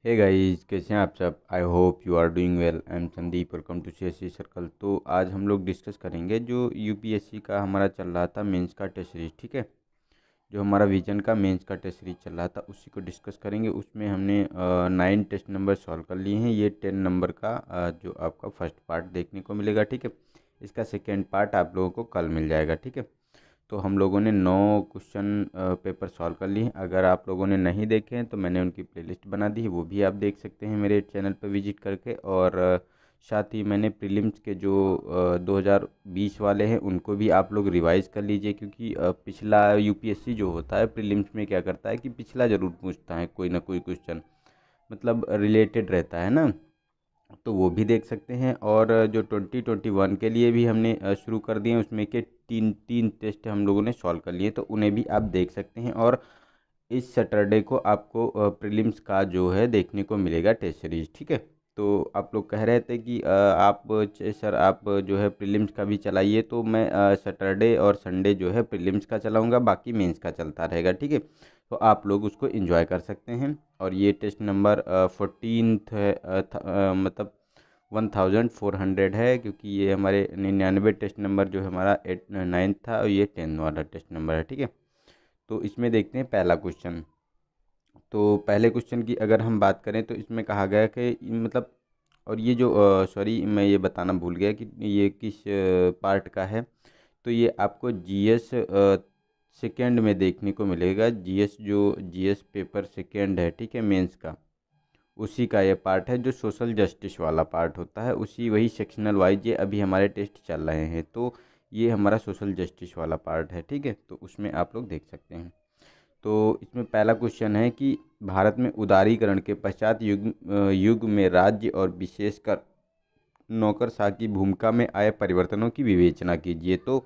Hey guys, कैसे हैं आप सब। I hope you are doing well. I am Sandeep, welcome to CSC circle. तो आज हम लोग डिस्कस करेंगे जो यूपीएससी का हमारा चल रहा था मेंस का टेस्ट सीरीज। ठीक है, जो हमारा विजन का मेंस का टेस्ट सीरीज चल रहा था उसी को डिस्कस करेंगे। उसमें हमने 9 टेस्ट नंबर सॉल्व कर लिए हैं। ये 10 नंबर का जो आपका फर्स्ट पार्ट देखने को मिलेगा। ठीक है, इसका सेकेंड पार्ट आप लोगों को कल मिल जाएगा। ठीक है, तो हम लोगों ने 9 क्वेश्चन पेपर सॉल्व कर लिए हैं। अगर आप लोगों ने नहीं देखे हैं तो मैंने उनकी प्लेलिस्ट बना दी है, वो भी आप देख सकते हैं मेरे चैनल पर विजिट करके। और साथ ही मैंने प्रीलिम्स के जो 2020 वाले हैं उनको भी आप लोग रिवाइज़ कर लीजिए, क्योंकि पिछला यूपीएससी जो होता है प्रीलिम्स में क्या करता है कि पिछला ज़रूर पूछता है कोई ना कोई क्वेश्चन, मतलब रिलेटेड रहता है ना। तो वो भी देख सकते हैं। और जो 2021 के लिए भी हमने शुरू कर दिए हैं, उसमें के तीन तीन टेस्ट हम लोगों ने सॉल्व कर लिए, तो उन्हें भी आप देख सकते हैं। और इस सैटरडे को आपको प्रीलिम्स का जो है देखने को मिलेगा टेस्ट सीरीज। ठीक है, तो आप लोग कह रहे थे कि सर आप जो है प्रीलिम्स का भी चलाइए, तो मैं सैटरडे और संडे जो है प्रीलिम्स का चलाऊंगा, बाकी मेंस का चलता रहेगा। ठीक है, तो आप लोग उसको एंजॉय कर सकते हैं। और ये टेस्ट नंबर 14th है, मतलब 1400 है, क्योंकि ये हमारे 99 टेस्ट नंबर जो है हमारा 9th था, और ये 10 वाला टेस्ट नंबर है। ठीक है, तो इसमें देखते हैं पहला क्वेश्चन। तो पहले क्वेश्चन की अगर हम बात करें तो इसमें कहा गया कि मतलब, और ये जो सॉरी मैं ये बताना भूल गया कि ये किस पार्ट का है। तो ये आपको जीएस सेकेंड में देखने को मिलेगा। जीएस जो जीएस पेपर सेकेंड है, ठीक है, मेंस का, उसी का ये पार्ट है जो सोशल जस्टिस वाला पार्ट होता है, उसी वही सेक्शनल वाइज ये अभी हमारे टेस्ट चल रहे हैं। तो ये हमारा सोशल जस्टिस वाला पार्ट है। ठीक है, तो उसमें आप लोग देख सकते हैं। तो इसमें पहला क्वेश्चन है कि भारत में उदारीकरण के पश्चात युग में राज्य और विशेषकर नौकरशाही की भूमिका में आए परिवर्तनों की विवेचना कीजिए। तो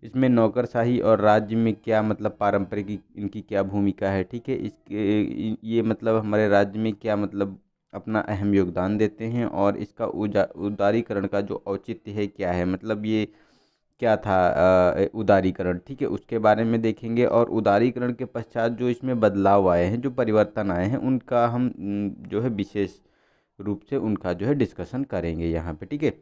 इसमें नौकरशाही और राज्य में क्या मतलब पारंपरिक इनकी क्या भूमिका है। ठीक है, ये मतलब हमारे राज्य में क्या मतलब अपना अहम योगदान देते हैं, और इसका उदारीकरण का जो औचित्य है क्या है, मतलब ये क्या था उदारीकरण। ठीक है, उसके बारे में देखेंगे। और उदारीकरण के पश्चात जो इसमें बदलाव आए हैं, जो परिवर्तन आए हैं, उनका हम जो है विशेष रूप से उनका जो है डिस्कशन करेंगे यहाँ पे। ठीक है,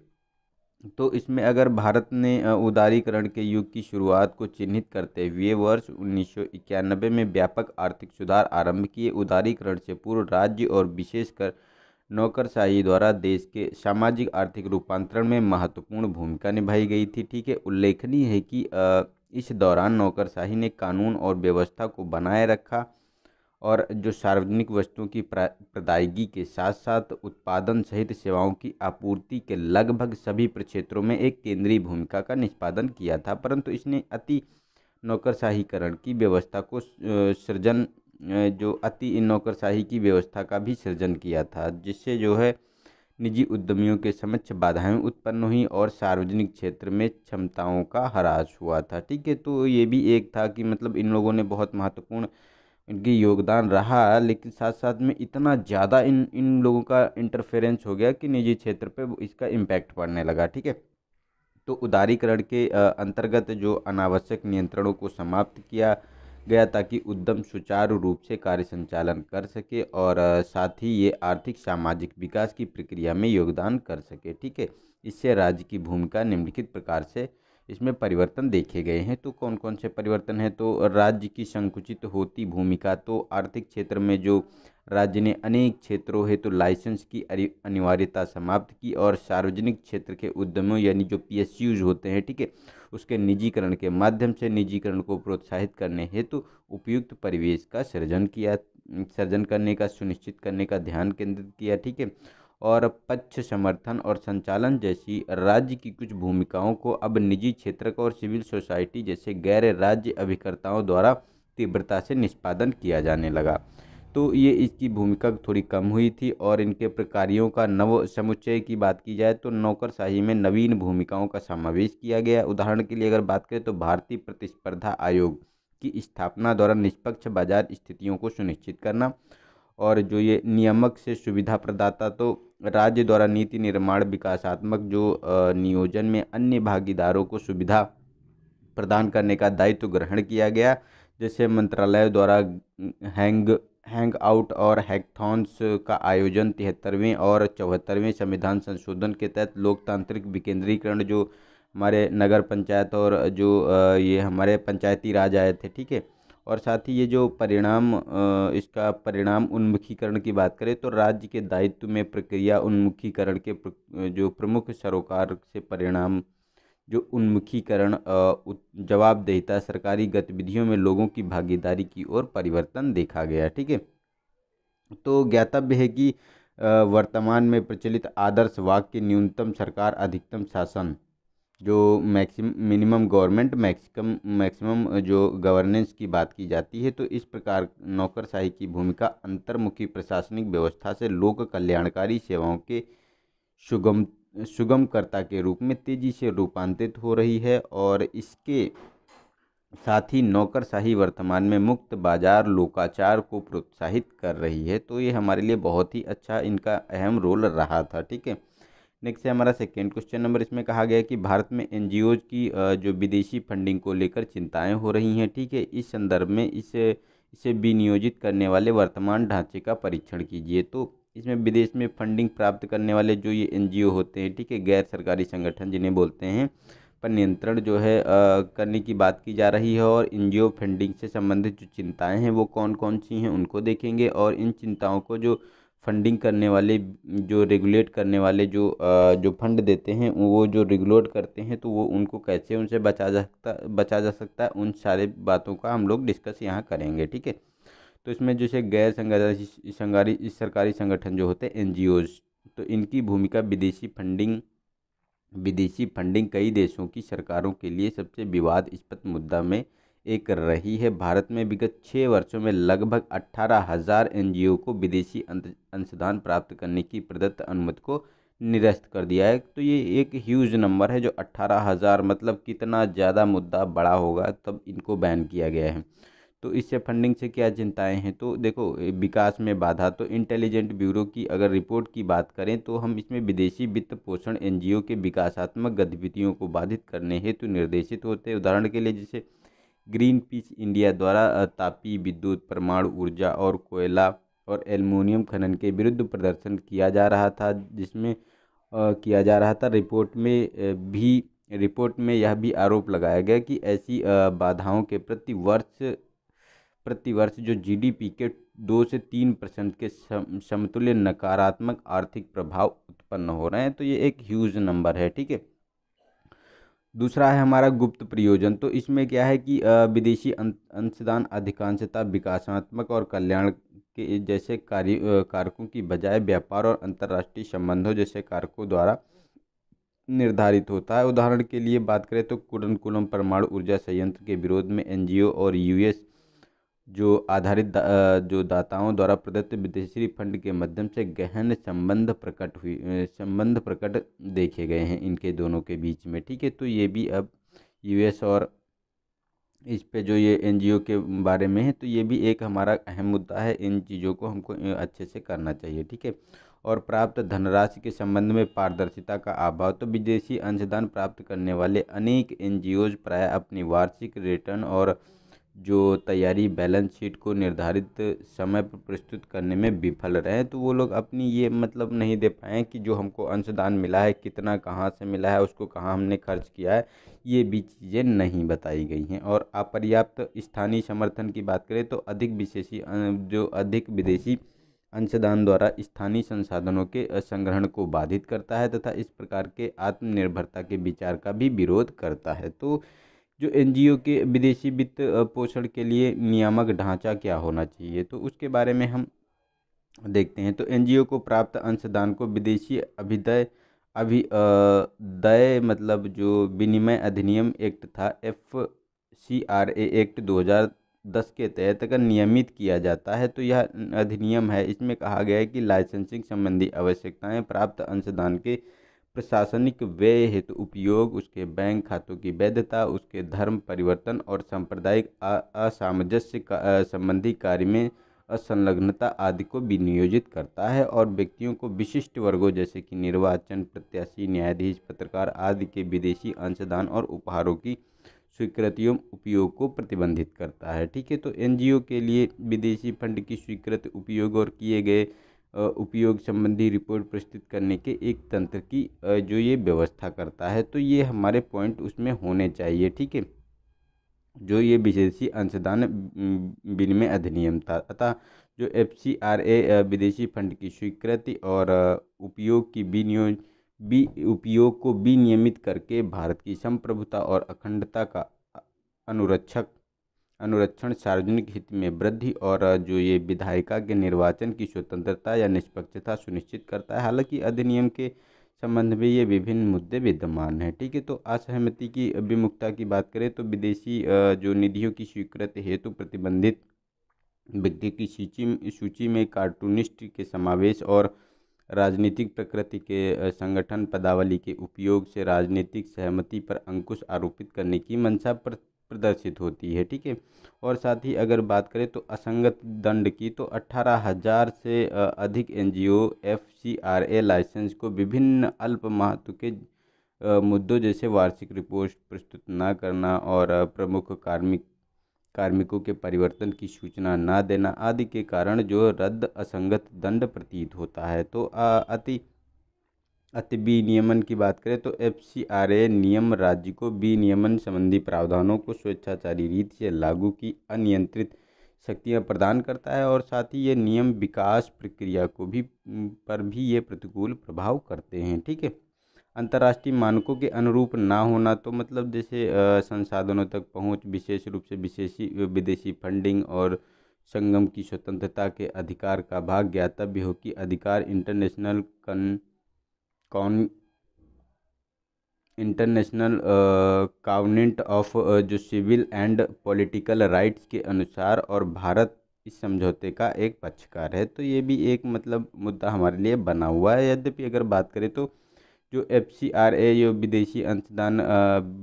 तो इसमें अगर भारत ने उदारीकरण के युग की शुरुआत को चिन्हित करते हुए वर्ष 1991 में व्यापक आर्थिक सुधार आरंभ किए। उदारीकरण से पूर्व राज्य और विशेषकर नौकरशाही द्वारा देश के सामाजिक आर्थिक रूपांतरण में महत्वपूर्ण भूमिका निभाई गई थी। ठीक है, उल्लेखनीय है कि इस दौरान नौकरशाही ने कानून और व्यवस्था को बनाए रखा, और जो सार्वजनिक वस्तुओं की प्रदायगी के साथ साथ उत्पादन सहित सेवाओं की आपूर्ति के लगभग सभी क्षेत्रों में एक केंद्रीय भूमिका का निष्पादन किया था। परंतु इसने अति नौकरशाहीकरण की व्यवस्था को जो अति नौकरशाही की व्यवस्था का भी सृजन किया था, जिससे जो है निजी उद्यमियों के समक्ष बाधाएं उत्पन्न हुई और सार्वजनिक क्षेत्र में क्षमताओं का ह्रास हुआ था। ठीक है, तो ये भी एक था कि मतलब इन लोगों ने बहुत महत्वपूर्ण इनकी योगदान रहा, लेकिन साथ साथ में इतना ज़्यादा इन इन लोगों का इंटरफेरेंस हो गया कि निजी क्षेत्र पे इसका इम्पैक्ट पड़ने लगा। ठीक है, तो उदारीकरण के अंतर्गत जो अनावश्यक नियंत्रणों को समाप्त किया गया, ताकि उद्यम सुचारू रूप से कार्य संचालन कर सके, और साथ ही ये आर्थिक सामाजिक विकास की प्रक्रिया में योगदान कर सके। ठीक है, इससे राज्य की भूमिका निम्नलिखित प्रकार से इसमें परिवर्तन देखे गए हैं। तो कौन कौन से परिवर्तन हैं, तो राज्य की संकुचित होती भूमिका। तो आर्थिक क्षेत्र में जो राज्य ने अनेक क्षेत्रों हेतु लाइसेंस की अनिवार्यता समाप्त की, और सार्वजनिक क्षेत्र के उद्यमों यानी जो पीएसयूज होते हैं, ठीक है, उसके निजीकरण के माध्यम से निजीकरण को प्रोत्साहित करने हेतु उपयुक्त परिवेश का सर्जन करने का सुनिश्चित करने का ध्यान केंद्रित किया। ठीक है, और पक्ष समर्थन और संचालन जैसी राज्य की कुछ भूमिकाओं को अब निजी क्षेत्र का और सिविल सोसाइटी जैसे गैर राज्य अभिकर्ताओं द्वारा तीव्रता से निष्पादन किया जाने लगा। तो ये इसकी भूमिका थोड़ी कम हुई थी। और इनके प्रकारों का नव समुच्चय की बात की जाए तो नौकरशाही में नवीन भूमिकाओं का समावेश किया गया। उदाहरण के लिए अगर बात करें तो भारतीय प्रतिस्पर्धा आयोग की स्थापना द्वारा निष्पक्ष बाजार स्थितियों को सुनिश्चित करना, और जो ये नियामक से सुविधा प्रदाता, तो राज्य द्वारा नीति निर्माण विकासात्मक जो नियोजन में अन्य भागीदारों को सुविधा प्रदान करने का दायित्व ग्रहण किया गया, जैसे मंत्रालय द्वारा हैंग हैंग आउट और हैकथॉन्स का आयोजन 73वें और 74वें संविधान संशोधन के तहत लोकतांत्रिक विकेंद्रीकरण, जो हमारे नगर पंचायत और जो ये हमारे पंचायती राज आए थे, ठीक है। और साथ ही ये जो परिणाम इसका परिणाम उन्मुखीकरण की बात करें तो राज्य के दायित्व में प्रक्रिया उन्मुखीकरण के जो प्रमुख सरोकार से परिणाम, जो उन्मुखीकरण, जवाबदेहिता, सरकारी गतिविधियों में लोगों की भागीदारी की ओर परिवर्तन देखा गया, ठीक है। तो ज्ञातव्य है कि वर्तमान में प्रचलित आदर्श वाक्य न्यूनतम सरकार अधिकतम शासन, जो मिनिमम गवर्नमेंट मैक्सिमम जो गवर्नेंस की बात की जाती है, तो इस प्रकार नौकरशाही की भूमिका अंतर्मुखी प्रशासनिक व्यवस्था से लोक कल्याणकारी सेवाओं के सुगम सुगमकर्ता के रूप में तेजी से रूपांतरित हो रही है। और इसके साथ ही नौकरशाही वर्तमान में मुक्त बाजार लोकाचार को प्रोत्साहित कर रही है। तो ये हमारे लिए बहुत ही अच्छा इनका अहम रोल रहा था, ठीक है। नेक्स्ट है हमारा सेकेंड क्वेश्चन नंबर। इसमें कहा गया है कि भारत में एनजीओज की जो विदेशी फंडिंग को लेकर चिंताएं हो रही हैं, ठीक है। इस संदर्भ में इसे विनियोजित करने वाले वर्तमान ढांचे का परीक्षण कीजिए। तो इसमें विदेश में फंडिंग प्राप्त करने वाले जो ये एनजीओ होते हैं, ठीक है, गैर सरकारी संगठन जिन्हें बोलते हैं, पर नियंत्रण जो है करने की बात की जा रही है। और एनजीओ फंडिंग से संबंधित जो चिंताएं हैं वो कौन कौन सी हैं उनको देखेंगे। और इन चिंताओं को जो फंडिंग करने वाले, जो रेगुलेट करने वाले, जो फंड देते हैं, वो जो रेगुलेट करते हैं, तो वो उनको कैसे उनसे बचा जा सकता है, उन सारे बातों का हम लोग डिस्कस यहाँ करेंगे, ठीक है। तो इसमें जैसे गैर सरकारी संगठन जो होते हैं एनजीओज, तो इनकी भूमिका विदेशी फंडिंग कई देशों की सरकारों के लिए सबसे विवादास्पद मुद्दा में एक रही है। भारत में विगत 6 वर्षों में लगभग 18,000 एनजीओ को विदेशी अंशदान प्राप्त करने की प्रदत्त अनुमति को निरस्त कर दिया है। तो ये एक ह्यूज नंबर है, जो 18,000, मतलब कितना ज़्यादा मुद्दा बड़ा होगा तब इनको बैन किया गया है। तो इससे फंडिंग से क्या चिंताएं हैं, तो देखो विकास में बाधा। तो इंटेलिजेंट ब्यूरो की अगर रिपोर्ट की बात करें तो हम इसमें विदेशी वित्त पोषण एनजीओ के विकासात्मक गतिविधियों को बाधित करने हेतु निर्देशित होते हैं। उदाहरण के लिए जैसे ग्रीन पीस इंडिया द्वारा तापीय विद्युत, परमाणु ऊर्जा और कोयला और एल्युमिनियम खनन के विरुद्ध प्रदर्शन किया जा रहा था, जिसमें किया जा रहा था। रिपोर्ट में यह भी आरोप लगाया गया कि ऐसी बाधाओं के प्रति वर्ष जो जीडीपी के 2 से 3% के समतुल्य नकारात्मक आर्थिक प्रभाव उत्पन्न हो रहे हैं। तो ये एक ह्यूज नंबर है, ठीक है। दूसरा है हमारा गुप्त प्रयोजन। तो इसमें क्या है कि विदेशी अंशदान अधिकांशतः विकासात्मक और कल्याण के जैसे कारकों की बजाय व्यापार और अंतर्राष्ट्रीय संबंधों जैसे कारकों द्वारा निर्धारित होता है। उदाहरण के लिए बात करें तो कुडनकुलम परमाणु ऊर्जा संयंत्र के विरोध में एनजीओ और यूएस जो आधारित जो दाताओं द्वारा प्रदत्त विदेशी फंड के माध्यम से गहन संबंध प्रकट देखे गए हैं इनके दोनों के बीच में, ठीक है। तो ये भी अब यूएस और इस पे जो ये एनजीओ के बारे में है, तो ये भी एक हमारा अहम मुद्दा है। इन चीज़ों को हमको अच्छे से करना चाहिए, ठीक है। और प्राप्त धनराशि के संबंध में पारदर्शिता का अभाव। तो विदेशी अंशदान प्राप्त करने वाले अनेक एनजीओज प्राय अपनी वार्षिक रिटर्न और जो तैयारी बैलेंस शीट को निर्धारित समय पर प्रस्तुत करने में विफल रहे। तो वो लोग अपनी ये मतलब नहीं दे पाए कि जो हमको अंशदान मिला है कितना, कहाँ से मिला है, उसको कहाँ हमने खर्च किया है, ये भी चीज़ें नहीं बताई गई हैं। और अपर्याप्त स्थानीय समर्थन की बात करें तो अधिक विदेशी अंशदान द्वारा स्थानीय संसाधनों के संग्रहण को बाधित करता है तथा इस प्रकार के आत्मनिर्भरता के विचार का भी विरोध करता है। तो जो एनजीओ के विदेशी वित्त पोषण के लिए नियामक ढांचा क्या होना चाहिए, तो उसके बारे में हम देखते हैं। तो एनजीओ को प्राप्त अंशदान को विदेशी अभिदय मतलब जो विनिमय अधिनियम एक्ट था, FCRA एक्ट 2010 के तहत अगर नियमित किया जाता है तो यह अधिनियम है। इसमें कहा गया है कि लाइसेंसिंग संबंधी आवश्यकताएं, प्राप्त अंशदान के प्रशासनिक व्यय हेतु उपयोग, उसके बैंक खातों की वैधता, उसके धर्म परिवर्तन और सांप्रदायिक असामंजस्य संबंधी कार्य में असंलग्नता आदि को विनियोजित करता है। और व्यक्तियों को विशिष्ट वर्गों जैसे कि निर्वाचन प्रत्याशी, न्यायाधीश, पत्रकार आदि के विदेशी अंशदान और उपहारों की स्वीकृति एवं उपयोग को प्रतिबंधित करता है। ठीक है, तो एनजीओ के लिए विदेशी फंड की स्वीकृति, उपयोग और किए गए उपयोग संबंधी रिपोर्ट प्रस्तुत करने के एक तंत्र की जो ये व्यवस्था करता है। तो ये हमारे पॉइंट उसमें होने चाहिए। ठीक है, जो ये विदेशी अंशदान विनिमय अधिनियम था। अतः जो FCRA विदेशी फंड की स्वीकृति और उपयोग को विनियमित करके भारत की संप्रभुता और अखंडता का अनुरक्षण, सार्वजनिक हित में वृद्धि और जो ये विधायिका के निर्वाचन की स्वतंत्रता या निष्पक्षता सुनिश्चित करता है। हालांकि अधिनियम के संबंध में ये विभिन्न मुद्दे विद्यमान हैं। ठीक है, तो असहमति की विमुखता की बात करें तो विदेशी जो निधियों की स्वीकृति हेतु प्रतिबंधित व्यक्ति की सूची में कार्टूनिस्ट के समावेश और राजनीतिक प्रकृति के संगठन पदावली के उपयोग से राजनीतिक सहमति पर अंकुश आरोपित करने की मंशा प्रदर्शित होती है। ठीक है, और साथ ही अगर बात करें तो असंगत दंड की, तो 18,000 से अधिक एनजीओ FCRA लाइसेंस को विभिन्न अल्प महत्व के मुद्दों जैसे वार्षिक रिपोर्ट प्रस्तुत न करना और प्रमुख कार्मिकों के परिवर्तन की सूचना न देना आदि के कारण जो रद्द असंगत दंड प्रतीत होता है। तो अति विनियमन की बात करें तो FCRA नियम राज्य को विनियमन संबंधी प्रावधानों को स्वेच्छाचारी रीति से लागू की अनियंत्रित शक्तियां प्रदान करता है और साथ ही ये नियम विकास प्रक्रिया को भी पर भी ये प्रतिकूल प्रभाव करते हैं। ठीक है, अंतर्राष्ट्रीय मानकों के अनुरूप ना होना, तो मतलब जैसे संसाधनों तक पहुंच, विशेष रूप से विदेशी फंडिंग और संगम की स्वतंत्रता के अधिकार का भाग ज्ञातव्य हो कि अधिकार इंटरनेशनल काउनेंट ऑफ जो सिविल एंड पॉलिटिकल राइट्स के अनुसार और भारत इस समझौते का एक पक्षकार है। तो ये भी एक मतलब मुद्दा हमारे लिए बना हुआ है। यद्यपि अगर बात करें तो जो FCRA जो विदेशी अंशदान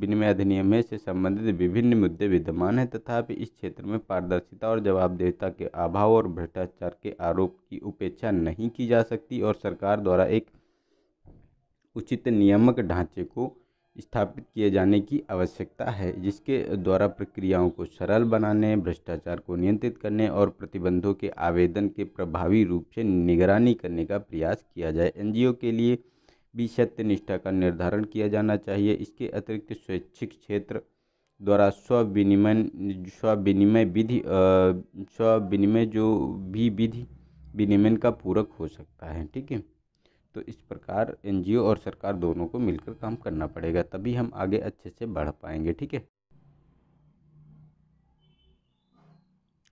विनिमय अधिनियम है से संबंधित विभिन्न मुद्दे विद्यमान हैं, तथापि इस क्षेत्र में पारदर्शिता और जवाबदेहिता के अभाव और भ्रष्टाचार के आरोप की उपेक्षा नहीं की जा सकती और सरकार द्वारा एक उचित नियामक ढांचे को स्थापित किए जाने की आवश्यकता है, जिसके द्वारा प्रक्रियाओं को सरल बनाने, भ्रष्टाचार को नियंत्रित करने और प्रतिबंधों के आवेदन के प्रभावी रूप से निगरानी करने का प्रयास किया जाए। एनजीओ के लिए भी सत्य निष्ठा का निर्धारण किया जाना चाहिए। इसके अतिरिक्त स्वैच्छिक क्षेत्र द्वारा स्व विनिमय जो भी विधि विनिमय का पूरक हो सकता है। ठीक है, तो इस प्रकार एनजीओ और सरकार दोनों को मिलकर काम करना पड़ेगा, तभी हम आगे अच्छे से बढ़ पाएंगे। ठीक है,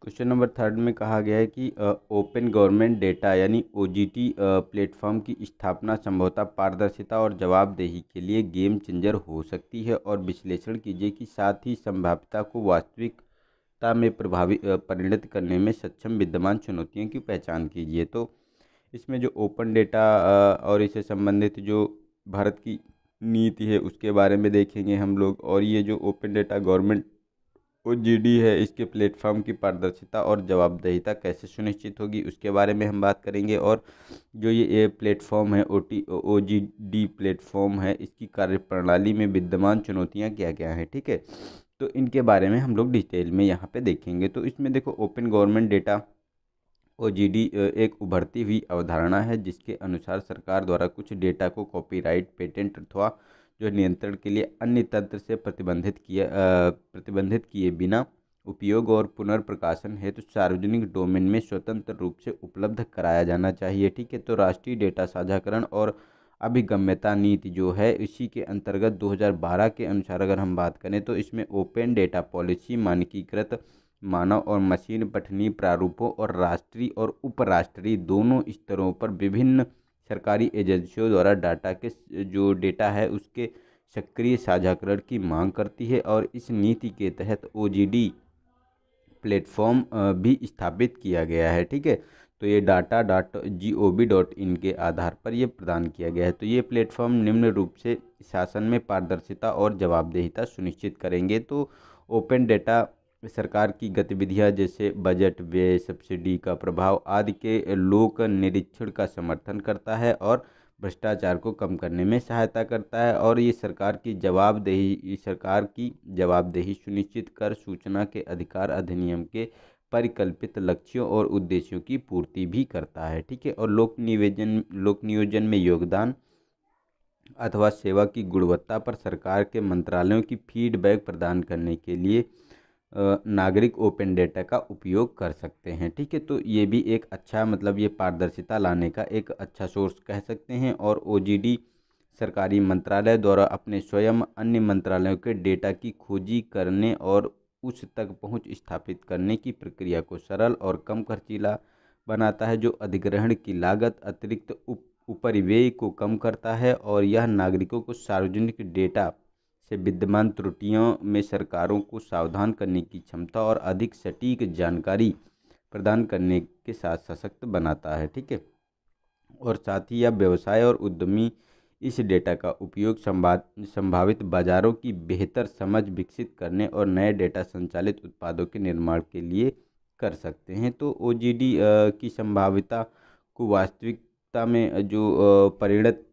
क्वेश्चन नंबर 3 में कहा गया है कि ओपन गवर्नमेंट डेटा यानी OGT प्लेटफॉर्म की स्थापना संभवतः पारदर्शिता और जवाबदेही के लिए गेम चेंजर हो सकती है और विश्लेषण कीजिए कि साथ ही संभाव्यता को वास्तविकता में परिणत करने में सक्षम विद्यमान चुनौतियों की पहचान कीजिए। तो इसमें जो ओपन डेटा और इससे संबंधित जो भारत की नीति है उसके बारे में देखेंगे हम लोग, और ये जो ओपन डेटा गवर्नमेंट OGD है इसके प्लेटफॉर्म की पारदर्शिता और जवाबदेहिता कैसे सुनिश्चित होगी उसके बारे में हम बात करेंगे। और जो ये प्लेटफॉर्म है OGD प्लेटफॉर्म है, इसकी कार्यप्रणाली में विद्यमान चुनौतियां क्या क्या हैं। ठीक है, तो इनके बारे में हम लोग डिटेल में यहाँ पे देखेंगे। तो इसमें देखो, ओपन गवर्नमेंट डेटा OGD एक उभरती हुई अवधारणा है जिसके अनुसार सरकार द्वारा कुछ डेटा को कॉपीराइट, पेटेंट अथवा जो नियंत्रण के लिए अन्य तंत्र से प्रतिबंधित किए बिना उपयोग और पुनर्प्रकाशन हेतु सार्वजनिक डोमेन में स्वतंत्र रूप से उपलब्ध कराया जाना चाहिए। ठीक है, तो राष्ट्रीय डेटा साझाकरण और अभिगम्यता नीति जो है इसी के अंतर्गत 2012 के अनुसार अगर हम बात करें तो इसमें ओपन डेटा पॉलिसी मानकीकृत मानव और मशीन पठनीय प्रारूपों और राष्ट्रीय और उपराष्ट्रीय दोनों स्तरों पर विभिन्न सरकारी एजेंसियों द्वारा डाटा के जो डेटा है उसके सक्रिय साझाकरण की मांग करती है। और इस नीति के तहत OGD प्लेटफॉर्म भी स्थापित किया गया है। ठीक है, तो ये data.gov.in के आधार पर ये प्रदान किया गया है। तो ये प्लेटफॉर्म निम्न रूप से शासन में पारदर्शिता और जवाबदेहिता सुनिश्चित करेंगे। तो ओपन डेटा सरकार की गतिविधियां जैसे बजट, व्यय, सब्सिडी का प्रभाव आदि के लोक निरीक्षण का समर्थन करता है और भ्रष्टाचार को कम करने में सहायता करता है और ये सरकार की जवाबदेही सुनिश्चित कर सूचना के अधिकार अधिनियम के परिकल्पित लक्ष्यों और उद्देश्यों की पूर्ति भी करता है। ठीक है। और लोक नियोजन में योगदान अथवा सेवा की गुणवत्ता पर सरकार के मंत्रालयों की फीडबैक प्रदान करने के लिए नागरिक ओपन डेटा का उपयोग कर सकते हैं। ठीक है। तो ये भी एक अच्छा मतलब ये पारदर्शिता लाने का एक अच्छा सोर्स कह सकते हैं। और ओजीडी सरकारी मंत्रालय द्वारा अपने स्वयं अन्य मंत्रालयों के डेटा की खोजी करने और उस तक पहुंच स्थापित करने की प्रक्रिया को सरल और कम खर्चीला बनाता है, जो अधिग्रहण की लागत, अतिरिक्त उपरिव्यय को कम करता है। और यह नागरिकों को सार्वजनिक डेटा से विद्यमान त्रुटियों में सरकारों को सावधान करने की क्षमता और अधिक सटीक जानकारी प्रदान करने के साथ सशक्त बनाता है। ठीक है। और साथ ही यह व्यवसाय और उद्यमी इस डेटा का उपयोग संभावित बाजारों की बेहतर समझ विकसित करने और नए डेटा संचालित उत्पादों के निर्माण के लिए कर सकते हैं। तो ओजीडी की संभाव्यता को वास्तविकता में जो परिणत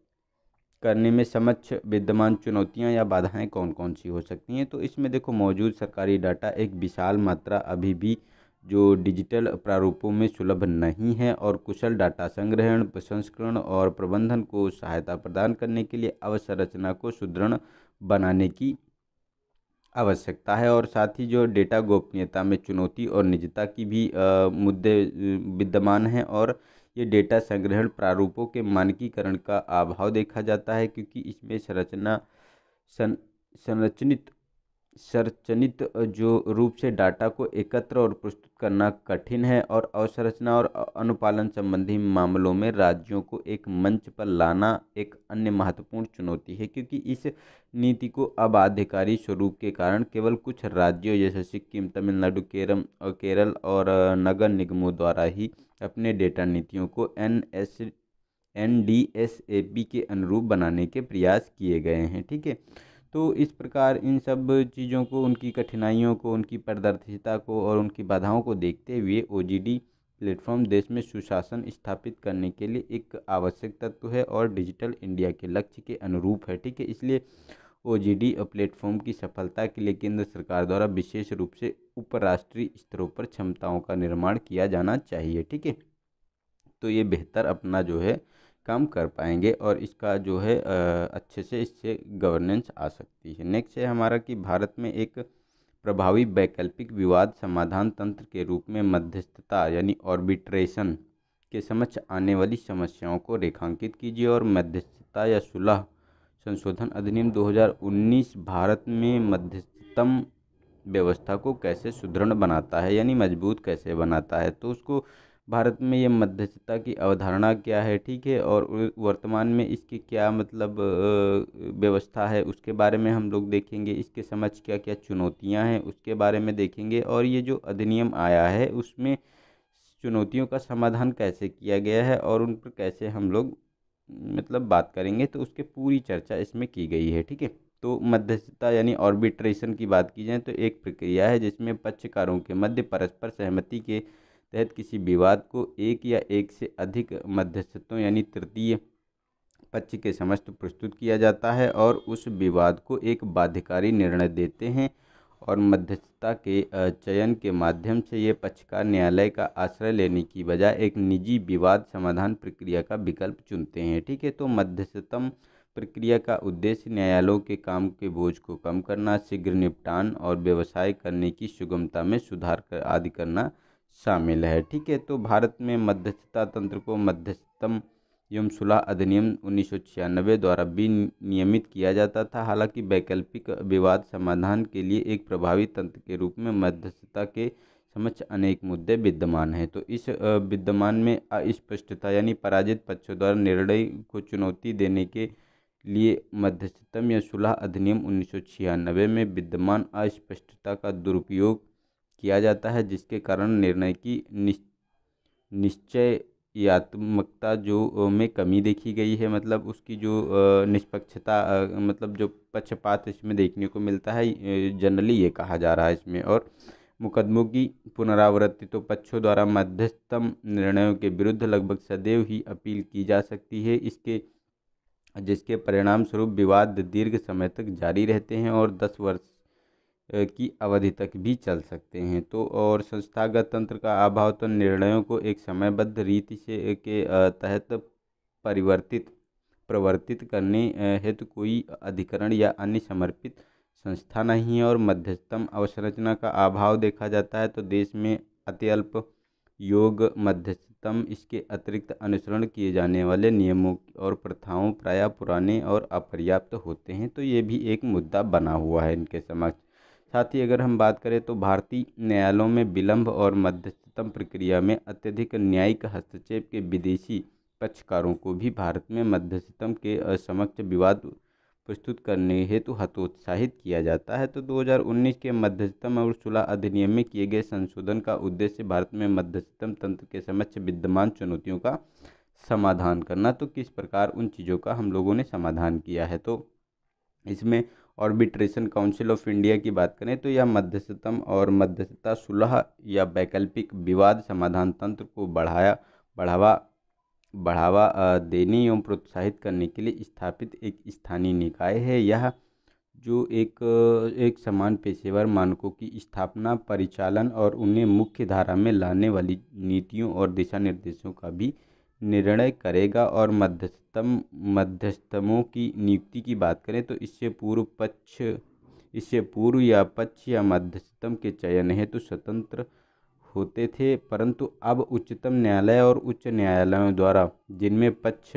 करने में समक्ष विद्यमान चुनौतियां या बाधाएं कौन कौन सी हो सकती हैं। तो इसमें देखो, मौजूद सरकारी डाटा एक विशाल मात्रा अभी भी जो डिजिटल प्रारूपों में सुलभ नहीं है और कुशल डाटा संग्रहण, प्रसंस्करण और प्रबंधन को सहायता प्रदान करने के लिए अवसंरचना को सुदृढ़ बनाने की आवश्यकता है। और साथ ही जो डेटा गोपनीयता में चुनौती और निजता की भी मुद्दे विद्यमान हैं। और ये डेटा संग्रहण प्रारूपों के मानकीकरण का अभाव देखा जाता है, क्योंकि इसमें संरचित जो रूप से डाटा को एकत्र और प्रस्तुत करना कठिन है। और अवसंरचना और अनुपालन संबंधी मामलों में राज्यों को एक मंच पर लाना एक अन्य महत्वपूर्ण चुनौती है, क्योंकि इस नीति को अब आधिकारिक स्वरूप के कारण केवल कुछ राज्यों जैसे सिक्किम, तमिलनाडु, केरल और नगर निगमों द्वारा ही अपने डेटा नीतियों को NDSAP के अनुरूप बनाने के प्रयास किए गए हैं। ठीक है। तो इस प्रकार इन सब चीज़ों को, उनकी कठिनाइयों को, उनकी पारदर्शिता को और उनकी बाधाओं को देखते हुए ओजीडी प्लेटफॉर्म देश में सुशासन स्थापित करने के लिए एक आवश्यक तत्व है और डिजिटल इंडिया के लक्ष्य के अनुरूप है। ठीक है। इसलिए ओजीडी प्लेटफॉर्म की सफलता के लिए केंद्र सरकार द्वारा विशेष रूप से उपराष्ट्रीय स्तरों पर क्षमताओं का निर्माण किया जाना चाहिए। ठीक है। तो ये बेहतर अपना जो है काम कर पाएंगे और इसका जो है अच्छे से इससे गवर्नेंस आ सकती है। नेक्स्ट है हमारा कि भारत में एक प्रभावी वैकल्पिक विवाद समाधान तंत्र के रूप में मध्यस्थता यानी आर्बिट्रेशन के समक्ष आने वाली समस्याओं को रेखांकित कीजिए। और मध्यस्थता या सुलह संशोधन अधिनियम 2019 भारत में मध्यस्थतम व्यवस्था को कैसे सुदृढ़ बनाता है, यानी मजबूत कैसे बनाता है। तो उसको भारत में ये मध्यस्थता की अवधारणा क्या है, ठीक है, और वर्तमान में इसकी क्या मतलब व्यवस्था है, उसके बारे में हम लोग देखेंगे। इसके समझ क्या क्या चुनौतियां हैं उसके बारे में देखेंगे। और ये जो अधिनियम आया है उसमें चुनौतियों का समाधान कैसे किया गया है और उन पर कैसे हम लोग मतलब बात करेंगे, तो उसकी पूरी चर्चा इसमें की गई है। ठीक है। तो मध्यस्थता यानी आर्बिट्रेशन की बात की जाए तो एक प्रक्रिया है जिसमें पक्षकारों के मध्य परस्पर सहमति के तहत किसी विवाद को एक या एक से अधिक मध्यस्थों यानी तृतीय पक्ष के समक्ष प्रस्तुत किया जाता है और उस विवाद को एक बाध्यकारी निर्णय देते हैं। और मध्यस्थता के चयन के माध्यम से ये पक्षकार न्यायालय का आश्रय लेने की बजाय एक निजी विवाद समाधान प्रक्रिया का विकल्प चुनते हैं। ठीक है। तो मध्यस्थतम प्रक्रिया का उद्देश्य न्यायालयों के काम के बोझ को कम करना, शीघ्र निपटान और व्यवसाय करने की सुगमता में सुधार आदि करना शामिल है। ठीक है। तो भारत में मध्यस्थता तंत्र को मध्यस्थतम एवं सुलह अधिनियम 1996 द्वारा विनियमित किया जाता था। हालांकि वैकल्पिक विवाद समाधान के लिए एक प्रभावी तंत्र के रूप में मध्यस्थता के समक्ष अनेक मुद्दे विद्यमान हैं। तो इस विद्यमान में अस्पष्टता यानी पराजित पक्षों द्वारा निर्णय को चुनौती देने के लिए मध्यस्थतम या सुलह अधिनियम 1996 में विद्यमान अस्पष्टता का दुरुपयोग किया जाता है, जिसके कारण निर्णय की निश्चयात्मकता जो में कमी देखी गई है। मतलब उसकी जो निष्पक्षता मतलब जो पक्षपात इसमें देखने को मिलता है, जनरली ये कहा जा रहा है इसमें। और मुकदमों की पुनरावृत्ति, तो पक्षों द्वारा मध्यस्थतम निर्णयों के विरुद्ध लगभग सदैव ही अपील की जा सकती है। इसके जिसके परिणाम स्वरूप विवाद दीर्घ समय तक जारी रहते हैं और 10 वर्ष की अवधि तक भी चल सकते हैं। तो और संस्थागत तंत्र का अभाव तो निर्णयों को एक समयबद्ध रीति से के तहत परिवर्तित प्रवर्तित करने हेतु कोई अधिकरण या अन्य समर्पित संस्था नहीं है, और मध्यस्थतम अवसंरचना का अभाव देखा जाता है। तो देश में अत्यल्प योग मध्यस्थतम, इसके अतिरिक्त अनुसरण किए जाने वाले नियमों और प्रथाओं प्रायः पुराने और अपर्याप्त होते हैं। तो ये भी एक मुद्दा बना हुआ है इनके समक्ष। साथ ही अगर हम बात करें तो भारतीय न्यायालयों में विलंब और मध्यस्थतम प्रक्रिया में अत्यधिक न्यायिक हस्तक्षेप के विदेशी पक्षकारों को भी भारत में मध्यस्थतम के समक्ष विवाद प्रस्तुत करने हेतु हतोत्साहित किया जाता है। तो 2019 के मध्यस्थतम और सुलह अधिनियम में किए गए संशोधन का उद्देश्य भारत में मध्यस्थतम तंत्र के समक्ष विद्यमान चुनौतियों का समाधान करना। तो किस प्रकार उन चीज़ों का हम लोगों ने समाधान किया है, तो इसमें ऑर्बिट्रेशन काउंसिल ऑफ इंडिया की बात करें तो यह मध्यस्थतम और मध्यस्थता सुलह या वैकल्पिक विवाद समाधान तंत्र को बढ़ावा देने एवं प्रोत्साहित करने के लिए स्थापित एक स्थानीय निकाय है। यह जो एक समान पेशेवर मानकों की स्थापना, परिचालन और उन्हें मुख्य धारा में लाने वाली नीतियों और दिशा निर्देशों का भी निर्णय करेगा। और मध्यस्थमों की नियुक्ति की बात करें तो इससे पूर्व या पक्ष या मध्यस्थतम के चयन हेतु स्वतंत्र होते थे, परंतु अब उच्चतम न्यायालय और उच्च न्यायालयों द्वारा जिनमें पक्ष